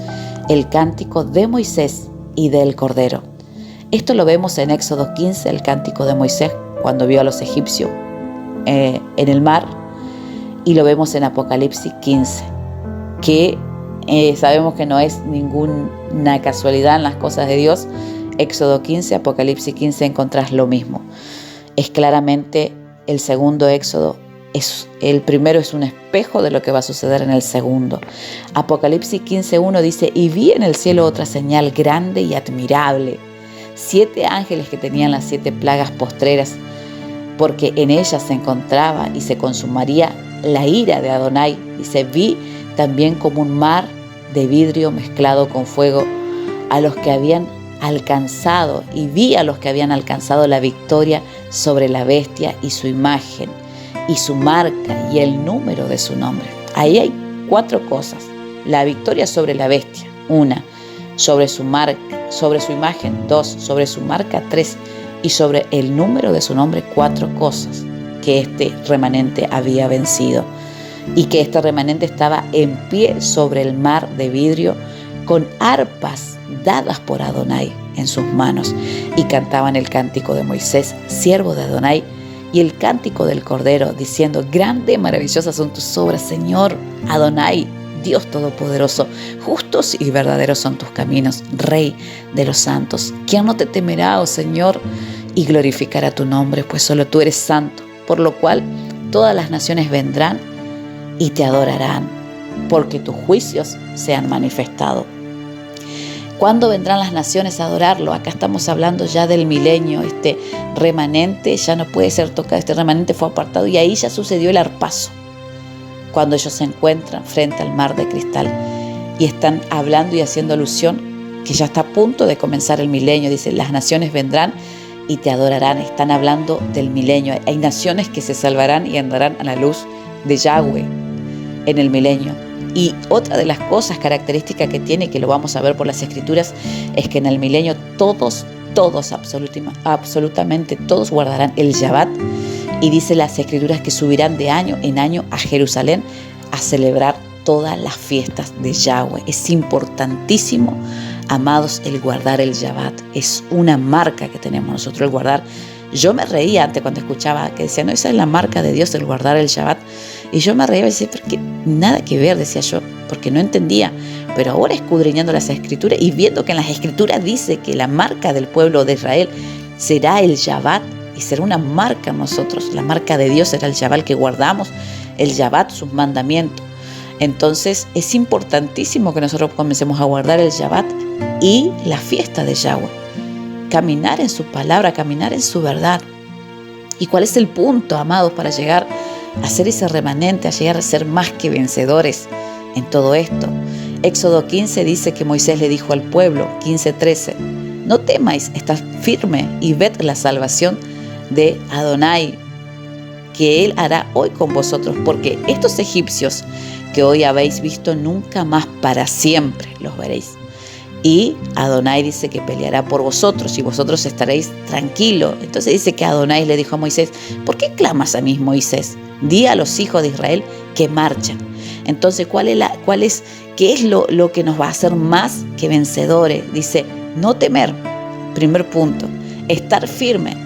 el cántico de Moisés y del Cordero. Esto lo vemos en Éxodo 15, el cántico de Moisés cuando vio a los egipcios en el mar, y lo vemos en Apocalipsis 15, que sabemos que no es ninguna casualidad en las cosas de Dios. Éxodo 15, Apocalipsis 15 encontrás lo mismo. Es claramente el segundo éxodo. El primero es un espejo de lo que va a suceder en el segundo. Apocalipsis 15:1 dice: y vi en el cielo otra señal grande y admirable, 7 ángeles que tenían las 7 plagas postreras, porque en ellas se encontraba y se consumaría la ira de Adonai. Dice: vi también como un mar de vidrio mezclado con fuego a los que habían alcanzado, y vi a los que habían alcanzado la victoria sobre la bestia y su imagen y su marca y el número de su nombre. Ahí hay 4 cosas: la victoria sobre la bestia, 1, sobre su marca, sobre su imagen, 2, sobre su marca, 3, y sobre el número de su nombre, 4 cosas que este remanente había vencido, y que este remanente estaba en pie sobre el mar de vidrio con arpas dadas por Adonai en sus manos, y cantaban el cántico de Moisés, siervo de Adonai, y el cántico del Cordero, diciendo: grande y maravillosas son tus obras, Señor Adonai, Dios Todopoderoso. Justos y verdaderos son tus caminos, Rey de los santos. ¿Quién no te temerá, oh Señor, y glorificará tu nombre? Pues solo tú eres santo, por lo cual todas las naciones vendrán y te adorarán, porque tus juicios se han manifestado. ¿Cuándo vendrán las naciones a adorarlo? Acá estamos hablando ya del milenio. Este remanente ya no puede ser tocado. Este remanente fue apartado y ahí ya sucedió el arpazo, cuando ellos se encuentran frente al mar de cristal y están hablando y haciendo alusión que ya está a punto de comenzar el milenio. Dice: las naciones vendrán y te adorarán. Están hablando del milenio. Hay naciones que se salvarán y andarán a la luz de Yahweh en el milenio. Y otra de las cosas características que tiene, que lo vamos a ver por las Escrituras, es que en el milenio todos, absolutamente todos guardarán el Shabbat. Y dice las Escrituras que subirán de año en año a Jerusalén a celebrar todas las fiestas de Yahweh. Es importantísimo, amados, el guardar el Shabbat. Es una marca que tenemos nosotros, el guardar. Yo me reía antes cuando escuchaba que decían: no, esa es la marca de Dios, el guardar el Shabbat. Y yo me reía y decía: porque nada que ver, decía yo, porque no entendía. Pero ahora, escudriñando las Escrituras y viendo que en las Escrituras dice que la marca del pueblo de Israel será el Shabbat, y será una marca en nosotros, la marca de Dios será el Shabbat, que guardamos el Shabbat, sus mandamientos. Entonces es importantísimo que nosotros comencemos a guardar el Shabbat y la fiesta de Yahweh, caminar en su palabra, caminar en su verdad. ¿Y cuál es el punto, amados, para llegar a ser ese remanente, a llegar a ser más que vencedores en todo esto? Éxodo 15 dice que Moisés le dijo al pueblo, 15:13: no temáis, estad firme y ved la salvación de Adonai, que él hará hoy con vosotros, porque estos egipcios que hoy habéis visto, nunca más para siempre los veréis. Y Adonai dice que peleará por vosotros y vosotros estaréis tranquilos. Entonces dice que Adonai le dijo a Moisés: ¿por qué clamas a mí, Moisés? Di a los hijos de Israel que marchan. Entonces, ¿qué es lo que nos va a hacer más que vencedores? Dice: no temer, primer punto, estar firme.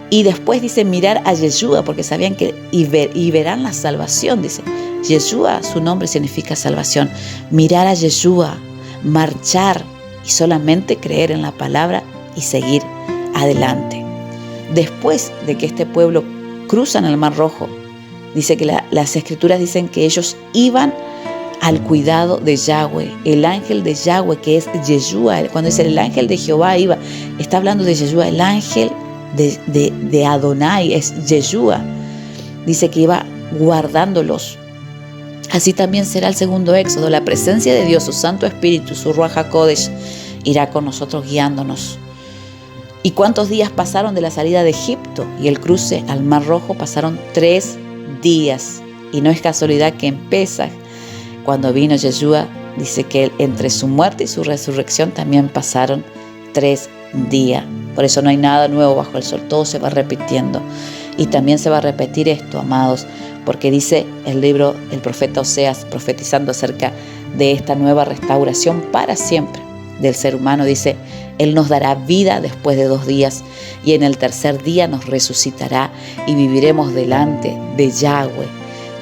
Y después dice: mirar a Yeshua, porque sabían que y verán la salvación, dice. Yeshua, su nombre significa salvación. Mirar a Yeshua, marchar y solamente creer en la palabra y seguir adelante. Después de que este pueblo cruzan el Mar Rojo, dice que las escrituras dicen que ellos iban al cuidado de Yahweh, el ángel de Yahweh, que es Yeshua. Cuando dice el ángel de Jehová iba, está hablando de Yeshua, el ángel de Adonai es Yeshua. Dice que iba guardándolos. Así también será el segundo éxodo. La presencia de Dios, su Santo Espíritu, su Ruach HaKodesh, irá con nosotros guiándonos. ¿Y cuántos días pasaron de la salida de Egipto y el cruce al Mar Rojo? Pasaron 3 días. Y no es casualidad que en Pesaj, cuando vino Yeshua, dice que entre su muerte y su resurrección también pasaron 3 días. Por eso no hay nada nuevo bajo el sol, todo se va repitiendo. Y también se va a repetir esto, amados, porque dice el libro, el profeta Oseas, profetizando acerca de esta nueva restauración para siempre del ser humano, dice: Él nos dará vida después de 2 días y en el tercer día nos resucitará y viviremos delante de Yahweh.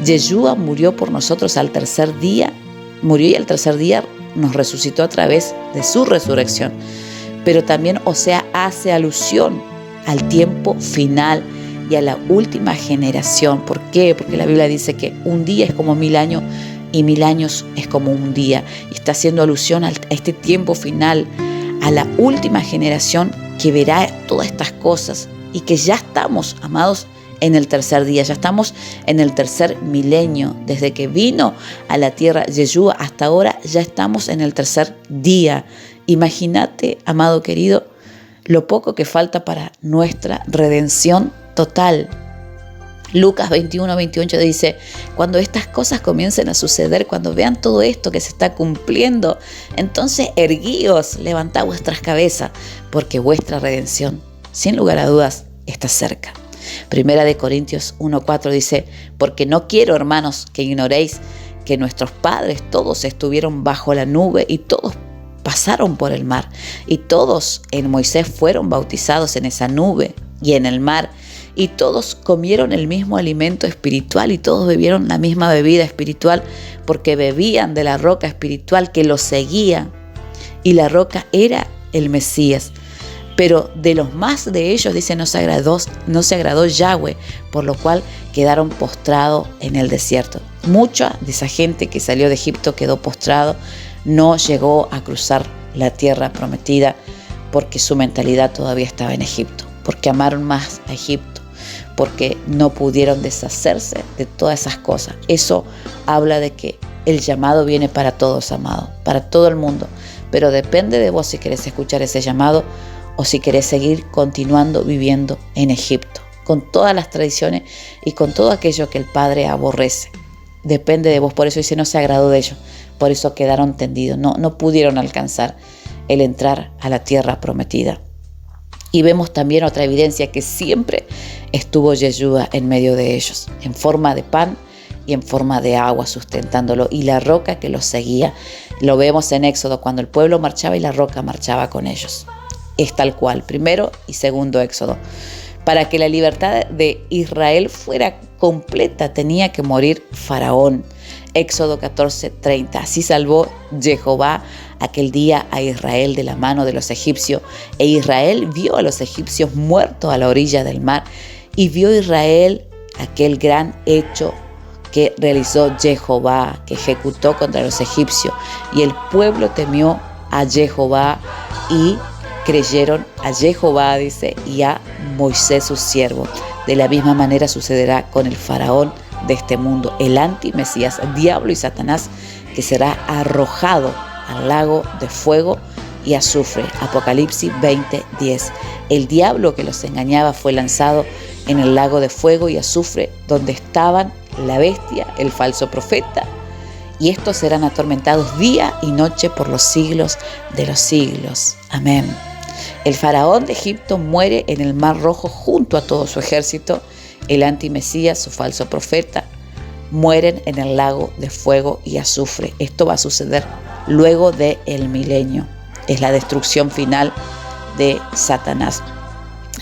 Yeshua murió por nosotros al tercer día, murió y al tercer día nos resucitó a través de su resurrección. Pero también Oseas hace alusión al tiempo final y a la última generación. ¿Por qué? Porque la Biblia dice que un día es como 1000 años y 1000 años es como un día. Y está haciendo alusión a este tiempo final, a la última generación que verá todas estas cosas y que ya estamos, amados, en el tercer día, ya estamos en el tercer milenio. Desde que vino a la tierra Yeshua hasta ahora ya estamos en el tercer día. Imagínate, amado querido, lo poco que falta para nuestra redención total. Lucas 21:28 dice: cuando estas cosas comiencen a suceder, cuando vean todo esto que se está cumpliendo, entonces erguíos, levantad vuestras cabezas, porque vuestra redención, sin lugar a dudas, está cerca. Primera de Corintios 1:4 dice: porque no quiero, hermanos, que ignoréis que nuestros padres todos estuvieron bajo la nube y todos pasaron por el mar, y todos en Moisés fueron bautizados en esa nube y en el mar, y todos comieron el mismo alimento espiritual y todos bebieron la misma bebida espiritual, porque bebían de la roca espiritual que los seguía, y la roca era el Mesías. Pero de los más de ellos, dice, no se agradó Yahweh, por lo cual quedaron postrados en el desierto. Mucha de esa gente que salió de Egipto quedó postrado, no llegó a cruzar la tierra prometida porque su mentalidad todavía estaba en Egipto, porque amaron más a Egipto, porque no pudieron deshacerse de todas esas cosas. Eso habla de que el llamado viene para todos, amado, para todo el mundo, pero depende de vos si querés escuchar ese llamado o si querés seguir continuando viviendo en Egipto, con todas las tradiciones y con todo aquello que el Padre aborrece. Depende de vos, por eso dice: no se agradó de ellos, por eso quedaron tendidos, no pudieron alcanzar el entrar a la tierra prometida. Y vemos también otra evidencia, que siempre estuvo Yeshua en medio de ellos, en forma de pan y en forma de agua sustentándolo, y la roca que los seguía. Lo vemos en Éxodo, cuando el pueblo marchaba y la roca marchaba con ellos. Es tal cual, primero y segundo Éxodo. Para que la libertad de Israel fuera completa, tenía que morir Faraón. Éxodo 14:30. Así salvó Jehová aquel día a Israel de la mano de los egipcios. E Israel vio a los egipcios muertos a la orilla del mar. Y vio Israel aquel gran hecho que realizó Jehová, que ejecutó contra los egipcios. Y el pueblo temió a Jehová y creyeron a Jehová, dice, y a Moisés su siervo. De la misma manera sucederá con el faraón de este mundo, el antimesías, diablo y Satanás, que será arrojado al lago de fuego y azufre. Apocalipsis 20:10. El diablo que los engañaba fue lanzado en el lago de fuego y azufre, donde estaban la bestia, el falso profeta, y estos serán atormentados día y noche por los siglos de los siglos. Amén. El faraón de Egipto muere en el Mar Rojo junto a todo su ejército. El antimesías, su falso profeta, mueren en el lago de fuego y azufre. Esto va a suceder luego del milenio. Es la destrucción final de Satanás.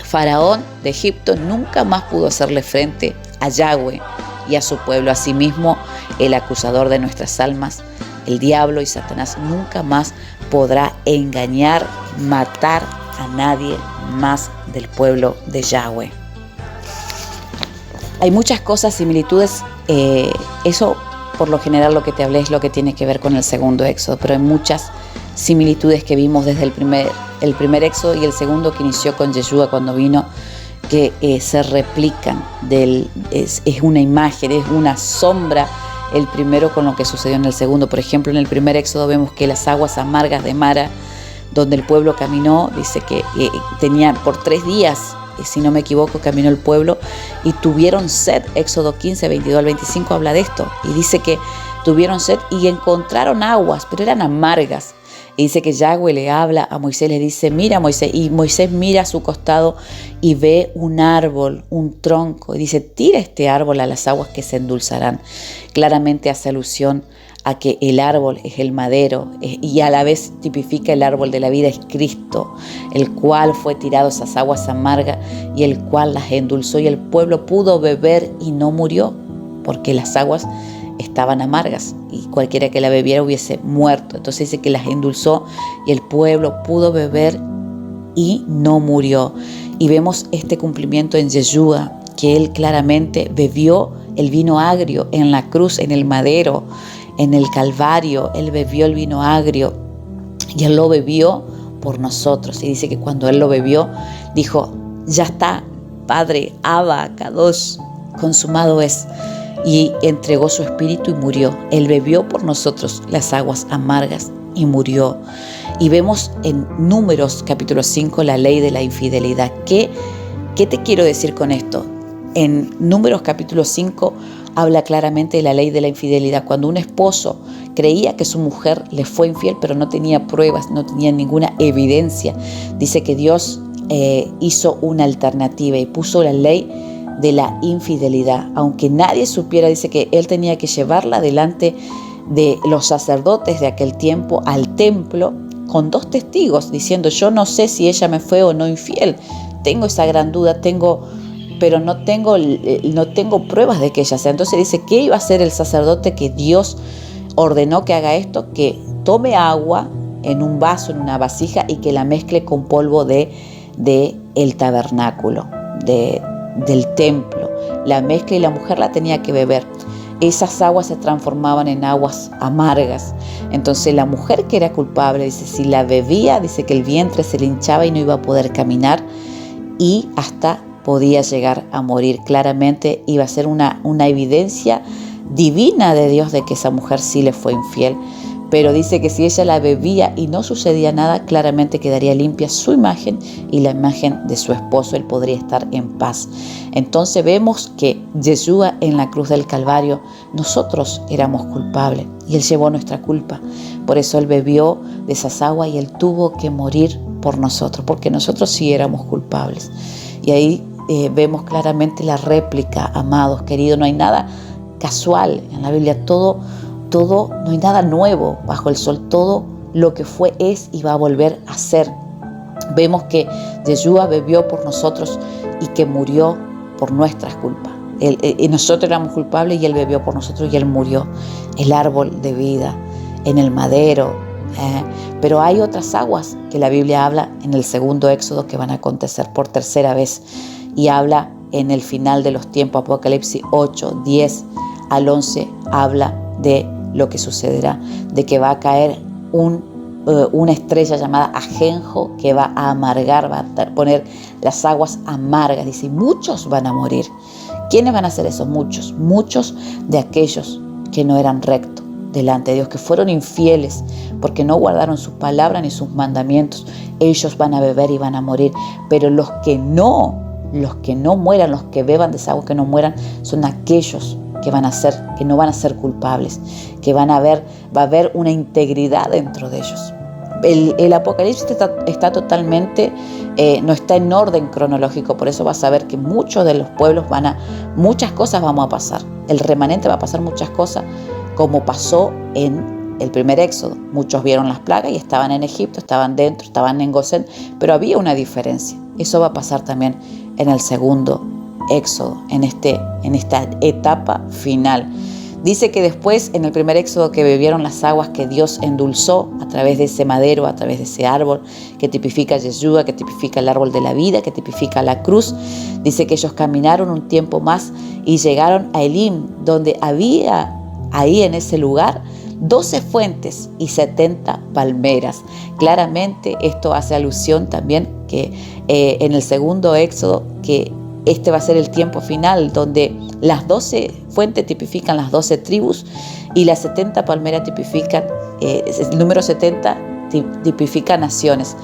Faraón de Egipto nunca más pudo hacerle frente a Yahweh y a su pueblo. Asimismo, el acusador de nuestras almas, el diablo y Satanás, nunca más podrá engañar, matar a nadie más del pueblo de Yahweh. Hay muchas cosas, similitudes, eso por lo general lo que te hablé es lo que tiene que ver con el segundo éxodo, pero hay muchas similitudes que vimos desde el primer éxodo y el segundo que inició con Yeshua cuando vino, que se replican, es una imagen, es una sombra el primero con lo que sucedió en el segundo. Por ejemplo, en el primer éxodo vemos que las aguas amargas de Mara, donde el pueblo caminó, dice que tenía por 3 días, si no me equivoco, caminó el pueblo y tuvieron sed. Éxodo 15, 22 al 25 habla de esto y dice que tuvieron sed y encontraron aguas, pero eran amargas. Y dice que Yahweh le habla a Moisés, le dice, mira Moisés, y Moisés mira a su costado y ve un árbol, un tronco, y dice, tira este árbol a las aguas que se endulzarán. Claramente hace alusión a que el árbol es el madero y a la vez tipifica el árbol de la vida, es Cristo, el cual fue tirado a esas aguas amargas y el cual las endulzó y el pueblo pudo beber y no murió, porque las aguas estaban amargas y cualquiera que la bebiera hubiese muerto. Entonces dice que las endulzó y el pueblo pudo beber y no murió. Y vemos este cumplimiento en Yeshua, que él claramente bebió el vino agrio en la cruz, en el madero, en el Calvario. Él bebió el vino agrio y él lo bebió por nosotros. Y dice que cuando él lo bebió, dijo, ya está, Padre, Abba, Kadosh, consumado es. Y entregó su espíritu y murió. Él bebió por nosotros las aguas amargas y murió. Y vemos en Números capítulo 5 la ley de la infidelidad. ¿Qué te quiero decir con esto? En Números capítulo 5 habla claramente de la ley de la infidelidad. Cuando un esposo creía que su mujer le fue infiel, pero no tenía pruebas, no tenía ninguna evidencia, dice que Dios hizo una alternativa y puso la ley de la infidelidad. Aunque nadie supiera, dice que él tenía que llevarla delante de los sacerdotes de aquel tiempo al templo con 2 testigos, diciendo, yo no sé si ella me fue o no infiel, tengo esa gran duda, pero no tengo pruebas de que ella sea. Entonces dice, ¿qué iba a hacer el sacerdote que Dios ordenó que haga esto? Que tome agua en un vaso, en una vasija, y que la mezcle con polvo de el tabernáculo, del templo. La mezcla y la mujer la tenía que beber. Esas aguas se transformaban en aguas amargas. Entonces la mujer que era culpable, dice, si la bebía, dice que el vientre se le hinchaba y no iba a poder caminar y hasta podía llegar a morir. Claramente iba a ser una evidencia divina de Dios de que esa mujer sí le fue infiel. Pero dice que si ella la bebía y no sucedía nada, claramente quedaría limpia su imagen y la imagen de su esposo. Él podría estar en paz. Entonces vemos que Yeshua en la cruz del Calvario, nosotros éramos culpables y Él llevó nuestra culpa. Por eso Él bebió de esas aguas y Él tuvo que morir por nosotros, porque nosotros sí éramos culpables. Y ahí vemos claramente la réplica, amados, queridos. No hay nada casual en la Biblia, todo, no hay nada nuevo bajo el sol, todo lo que fue, es y va a volver a ser. Vemos que Yeshua bebió por nosotros y que murió por nuestras culpas. Nosotros éramos culpables y Él bebió por nosotros y Él murió. El árbol de vida, en el madero. Pero hay otras aguas que la Biblia habla en el segundo éxodo que van a acontecer por 3ª vez. Y habla en el final de los tiempos, Apocalipsis 8, 10 al 11, habla de lo que sucederá, de que va a caer una estrella llamada ajenjo que va a amargar, va a poner las aguas amargas. Dice, y muchos van a morir. ¿Quiénes van a ser esos muchos? Muchos de aquellos que no eran rectos delante de Dios, que fueron infieles porque no guardaron sus palabras ni sus mandamientos. Ellos van a beber y van a morir. Pero los que no mueran, los que beban de esa agua que no mueran, son aquellos que no van a ser culpables, que va a haber una integridad dentro de ellos. El Apocalipsis está totalmente, no está en orden cronológico, por eso vas a ver que muchos de los pueblos muchas cosas vamos a pasar. El remanente va a pasar muchas cosas, como pasó en el primer éxodo. Muchos vieron las plagas y estaban en Egipto, estaban dentro, estaban en Gosén, pero había una diferencia. Eso va a pasar también en el segundo éxodo, en esta etapa final. Dice que después, en el primer éxodo, que bebieron las aguas que Dios endulzó a través de ese madero, a través de ese árbol que tipifica a Yeshua, que tipifica el árbol de la vida, que tipifica la cruz. Dice que ellos caminaron un tiempo más y llegaron a Elim, donde había ahí en ese lugar 12 fuentes y 70 palmeras. Claramente esto hace alusión también que en el segundo éxodo, que este va a ser el tiempo final, donde las 12 fuentes tipifican las 12 tribus y las 70 palmeras tipifican, el número 70 tipifica naciones,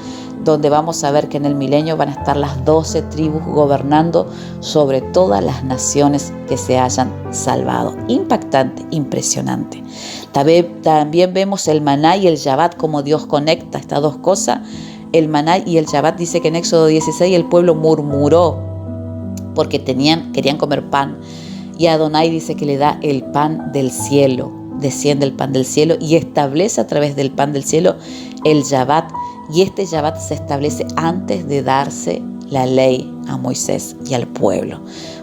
donde vamos a ver que en el milenio van a estar las 12 tribus gobernando sobre todas las naciones que se hayan salvado. Impactante, impresionante. También vemos el maná y el Shabbat, como Dios conecta estas dos cosas. El maná y el Shabbat, dice que en Éxodo 16 el pueblo murmuró porque querían comer pan. Y Adonai dice que le da el pan del cielo, desciende el pan del cielo y establece a través del pan del cielo el Shabbat. Y este Shabbat se establece antes de darse la ley a Moisés y al pueblo.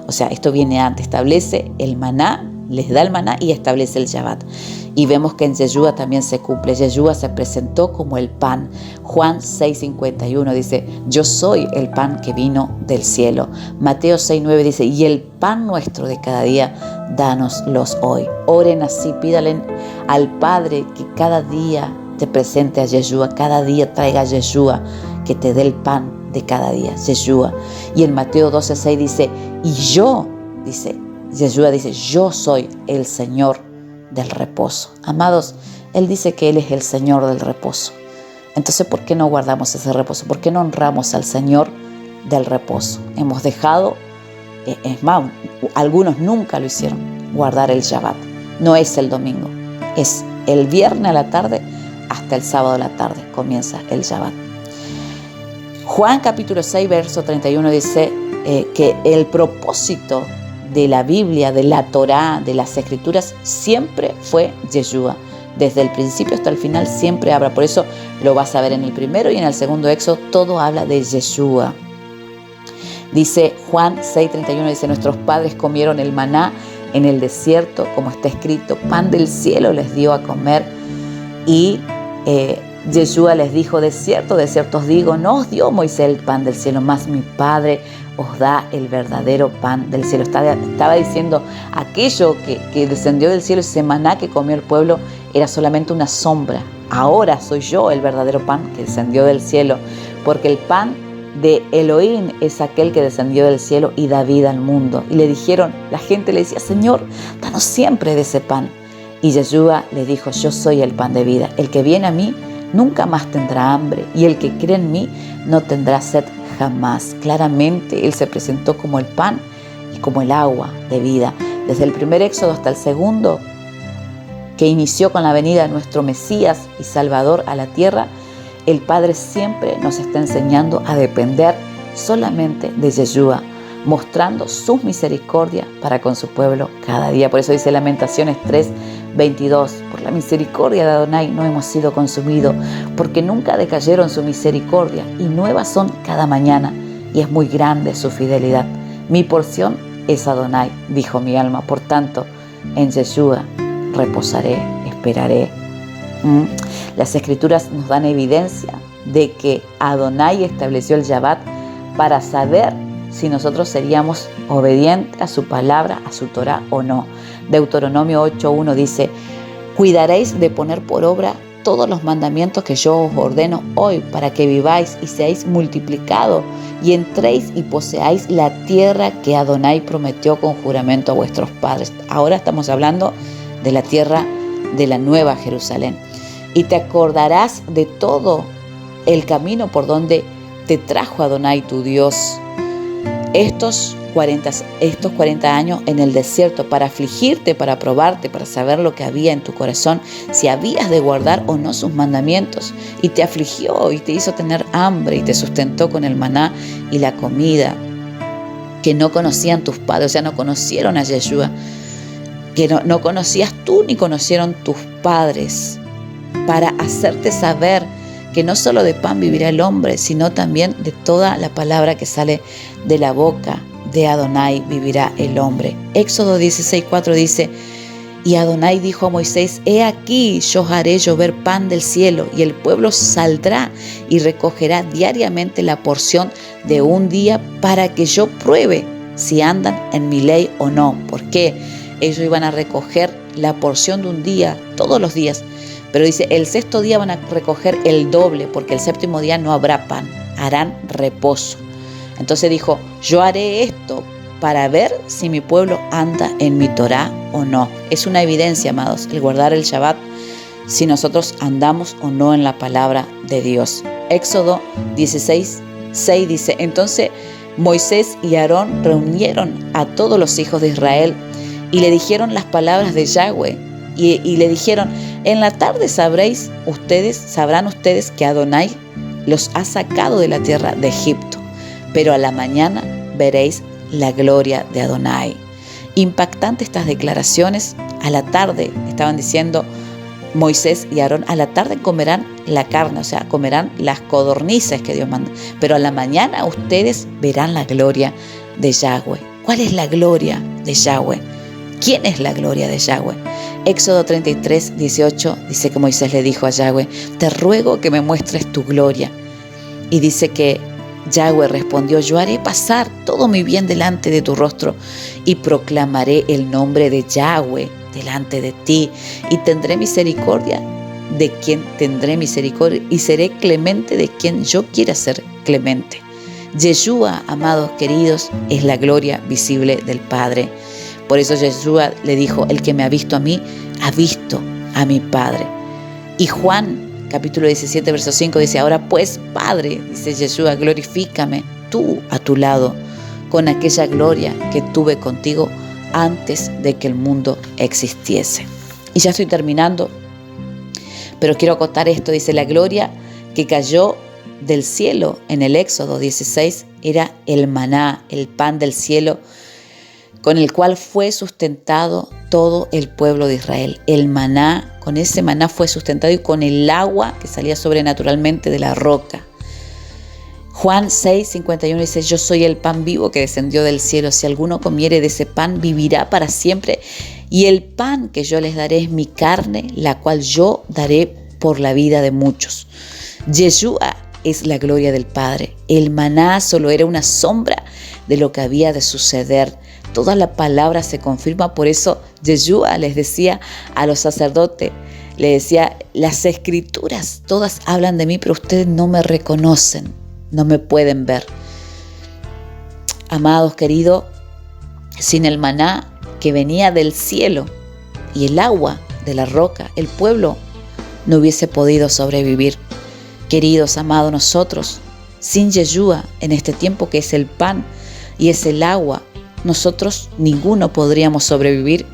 O sea, esto viene antes, establece el maná, les da el maná y establece el Shabbat. Y vemos que en Yeshua también se cumple. Yeshua se presentó como el pan. Juan 6:51 dice, yo soy el pan que vino del cielo. Mateo 6:9 dice, y el pan nuestro de cada día, dánoslos hoy. Oren así, pídale al Padre que cada día te presente a Yeshua, cada día traiga a Yeshua, que te dé el pan de cada día, Yeshua. Y en Mateo 12:6 dice, y yo, dice, Yeshua dice, yo soy el Señor del reposo. Amados, Él dice que Él es el Señor del reposo. Entonces, ¿por qué no guardamos ese reposo? ¿Por qué no honramos al Señor del reposo? Hemos dejado, es más, algunos nunca lo hicieron, guardar el Shabbat. No es el domingo, es el viernes a la tarde hasta el sábado a la tarde comienza el Shabbat. Juan capítulo 6, verso 31 dice que el propósito de la Biblia, de la Torá, de las Escrituras, siempre fue Yeshua. Desde el principio hasta el final siempre habla. Por eso lo vas a ver en el primero y en el segundo éxodo, todo habla de Yeshua. Dice Juan 6:31, dice, nuestros padres comieron el maná en el desierto, como está escrito, pan del cielo les dio a comer. Y Yeshua les dijo, de cierto os digo, no os dio Moisés el pan del cielo, mas mi Padre os da el verdadero pan del cielo. Estaba diciendo, aquello que descendió del cielo, ese maná que comió el pueblo, era solamente una sombra. Ahora soy yo el verdadero pan que descendió del cielo, porque el pan de Elohim es aquel que descendió del cielo y da vida al mundo. Y le dijeron, la gente le decía, Señor, danos siempre de ese pan. Y Yeshua le dijo, yo soy el pan de vida. El que viene a mí nunca más tendrá hambre, y el que cree en mí no tendrá sed jamás. Claramente Él se presentó como el pan y como el agua de vida. Desde el primer éxodo hasta el segundo, que inició con la venida de nuestro Mesías y Salvador a la tierra, el Padre siempre nos está enseñando a depender solamente de Yeshua, mostrando su misericordia para con su pueblo cada día. Por eso dice Lamentaciones 3:22, por la misericordia de Adonai no hemos sido consumidos, porque nunca decayeron su misericordia, y nuevas son cada mañana, y es muy grande su fidelidad. Mi porción es Adonai, dijo mi alma, por tanto, en Yeshua reposaré, esperaré. Las Escrituras nos dan evidencia de que Adonai estableció el Shabbat para saber si nosotros seríamos obedientes a su palabra, a su Torá o no. Deuteronomio 8:1 dice, cuidaréis de poner por obra todos los mandamientos que yo os ordeno hoy, para que viváis y seáis multiplicados y entréis y poseáis la tierra que Adonai prometió con juramento a vuestros padres. Ahora estamos hablando de la tierra de la nueva Jerusalén. Y te acordarás de todo el camino por donde te trajo Adonai tu Dios estos 40 años en el desierto, para afligirte, para probarte, para saber lo que había en tu corazón, si habías de guardar o no sus mandamientos. Y te afligió y te hizo tener hambre y te sustentó con el maná y la comida que no conocían tus padres, o sea, no conocieron a Yeshua, que no conocías tú ni conocieron tus padres, para hacerte saber que no solo de pan vivirá el hombre, sino también de toda la palabra que sale de la boca de Adonai vivirá el hombre. Éxodo 16:4 dice, Y Adonai dijo a Moisés: he aquí, yo haré llover pan del cielo, y el pueblo saldrá y recogerá diariamente la porción de un día para que yo pruebe si andan en mi ley o no. Porque ellos iban a recoger la porción de un día todos los días. Pero dice, el sexto día van a recoger el doble, porque el séptimo día no habrá pan, harán reposo. Entonces dijo, yo haré esto para ver si mi pueblo anda en mi Torá o no. Es una evidencia, amados, el guardar el Shabbat, si nosotros andamos o no en la palabra de Dios. Éxodo 16:6 dice, entonces Moisés y Aarón reunieron a todos los hijos de Israel y le dijeron las palabras de Yahweh. Y le dijeron, en la tarde sabrán ustedes que Adonai los ha sacado de la tierra de Egipto, pero a la mañana veréis la gloria de Adonai. Impactante estas declaraciones. A la tarde, estaban diciendo Moisés y Aarón, a la tarde comerán la carne, o sea, comerán las codornices que Dios manda, pero a la mañana ustedes verán la gloria de Yahweh. ¿Cuál es la gloria de Yahweh? ¿Quién es la gloria de Yahweh? Éxodo 33:18 dice que Moisés le dijo a Yahweh, te ruego que me muestres tu gloria. Y dice que Yahweh respondió, yo haré pasar todo mi bien delante de tu rostro y proclamaré el nombre de Yahweh delante de ti y tendré misericordia de quien tendré misericordia y seré clemente de quien yo quiera ser clemente. Yeshua, amados queridos, es la gloria visible del Padre. Por eso Yeshua le dijo, el que me ha visto a mí, ha visto a mi Padre. Y Juan, capítulo 17, verso 5, dice, ahora pues, Padre, dice Yeshua, glorifícame tú a tu lado con aquella gloria que tuve contigo antes de que el mundo existiese. Y ya estoy terminando, pero quiero acotar esto. Dice, la gloria que cayó del cielo en el Éxodo 16 era el maná, el pan del cielo, con el cual fue sustentado todo el pueblo de Israel. El maná, con ese maná fue sustentado y con el agua que salía sobrenaturalmente de la roca. Juan 6:51 dice, yo soy el pan vivo que descendió del cielo. Si alguno comiere de ese pan, vivirá para siempre. Y el pan que yo les daré es mi carne, la cual yo daré por la vida de muchos. Yeshua es la gloria del Padre. El maná solo era una sombra de lo que había de suceder. Toda la palabra se confirma, por eso Yeshua les decía a los sacerdotes, le decía, las escrituras todas hablan de mí, pero ustedes no me reconocen, no me pueden ver. Amados queridos, sin el maná que venía del cielo y el agua de la roca, el pueblo no hubiese podido sobrevivir. Queridos, amados, nosotros, sin Yeshua, en este tiempo que es el pan y es el agua, nosotros ninguno podríamos sobrevivir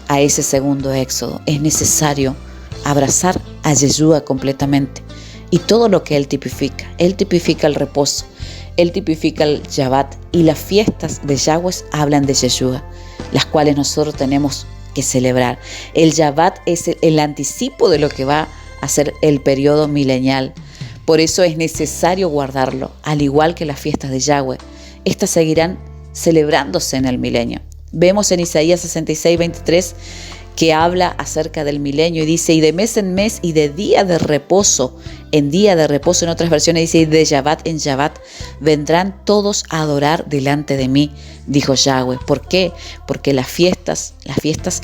a ese segundo éxodo. Es necesario abrazar a Yeshua completamente y todo lo que Él tipifica. Él tipifica el reposo, Él tipifica el Shabbat y las fiestas de Yahweh hablan de Yeshua, las cuales nosotros tenemos que celebrar. El Shabbat es el anticipo de lo que va a ser el periodo milenial. Por eso es necesario guardarlo, al igual que las fiestas de Yahweh. Estas seguirán celebrándose en el milenio. Vemos en Isaías 66:23 que habla acerca del milenio y dice, y de mes en mes y de día de reposo en día de reposo, en otras versiones dice, y de Shabbat en Shabbat, vendrán todos a adorar delante de mí, dijo Yahweh. ¿Por qué? Porque las fiestas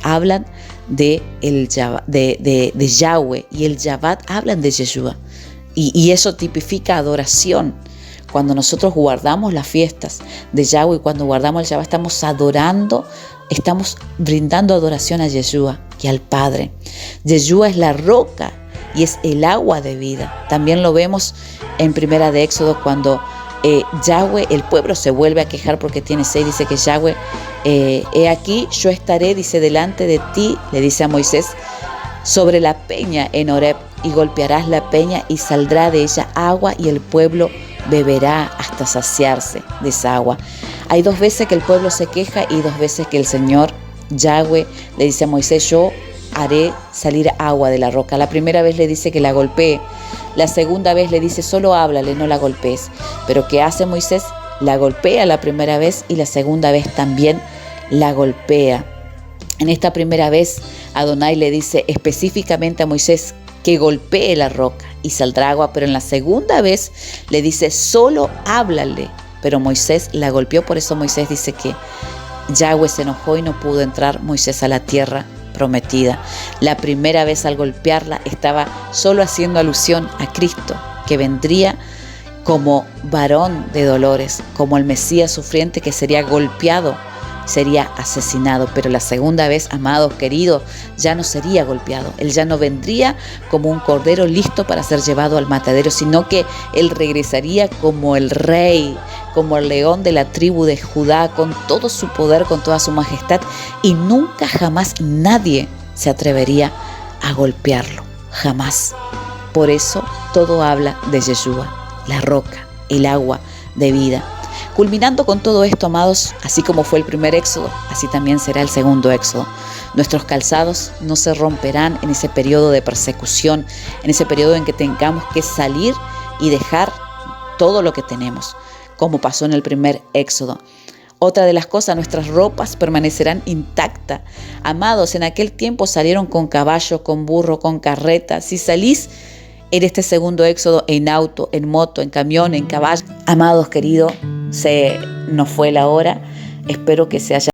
hablan de Yahweh y el Shabbat hablan de Yeshua. Y eso tipifica adoración. Cuando nosotros guardamos las fiestas de Yahweh, cuando guardamos el Shabbat, estamos adorando, estamos brindando adoración a Yeshua y al Padre. Yeshua es la roca y es el agua de vida. También lo vemos en Primera de Éxodo cuando Yahweh, el pueblo se vuelve a quejar porque tiene sed. Dice que Yahweh, he aquí yo estaré, dice, delante de ti, le dice a Moisés, sobre la peña en Horeb, y golpearás la peña y saldrá de ella agua y el pueblo beberá hasta saciarse de esa agua. Hay 2 veces que el pueblo se queja y 2 veces que el Señor, Yahweh, le dice a Moisés, yo haré salir agua de la roca. La primera vez le dice que la golpee, la segunda vez le dice solo háblale, no la golpees. Pero ¿qué hace Moisés? La golpea la primera vez y la segunda vez también la golpea. En esta primera vez, Adonai le dice específicamente a Moisés que golpee la roca y saldrá agua, pero en la segunda vez le dice solo háblale, pero Moisés la golpeó. Por eso Moisés dice que Yahweh se enojó y no pudo entrar Moisés a la tierra prometida. La primera vez al golpearla estaba solo haciendo alusión a Cristo, que vendría como varón de dolores, como el Mesías sufriente que sería golpeado, sería asesinado. Pero la segunda vez, amados queridos, ya no sería golpeado. Él ya no vendría como un cordero listo para ser llevado al matadero, sino que él regresaría como el rey, como el león de la tribu de Judá, con todo su poder, con toda su majestad, y nunca jamás nadie se atrevería a golpearlo, jamás. Por eso todo habla de Yeshua, la roca, el agua de vida. Culminando con todo esto, amados, así como fue el primer éxodo, así también será el segundo éxodo. Nuestros calzados no se romperán en ese periodo de persecución, en ese periodo en que tengamos que salir y dejar todo lo que tenemos, como pasó en el primer éxodo. Otra de las cosas, nuestras ropas permanecerán intactas. Amados, en aquel tiempo salieron con caballo, con burro, con carreta. Si salís en este segundo éxodo en auto, en moto, en camión, en caballo, amados queridos, se nos fue la hora. Espero que se haya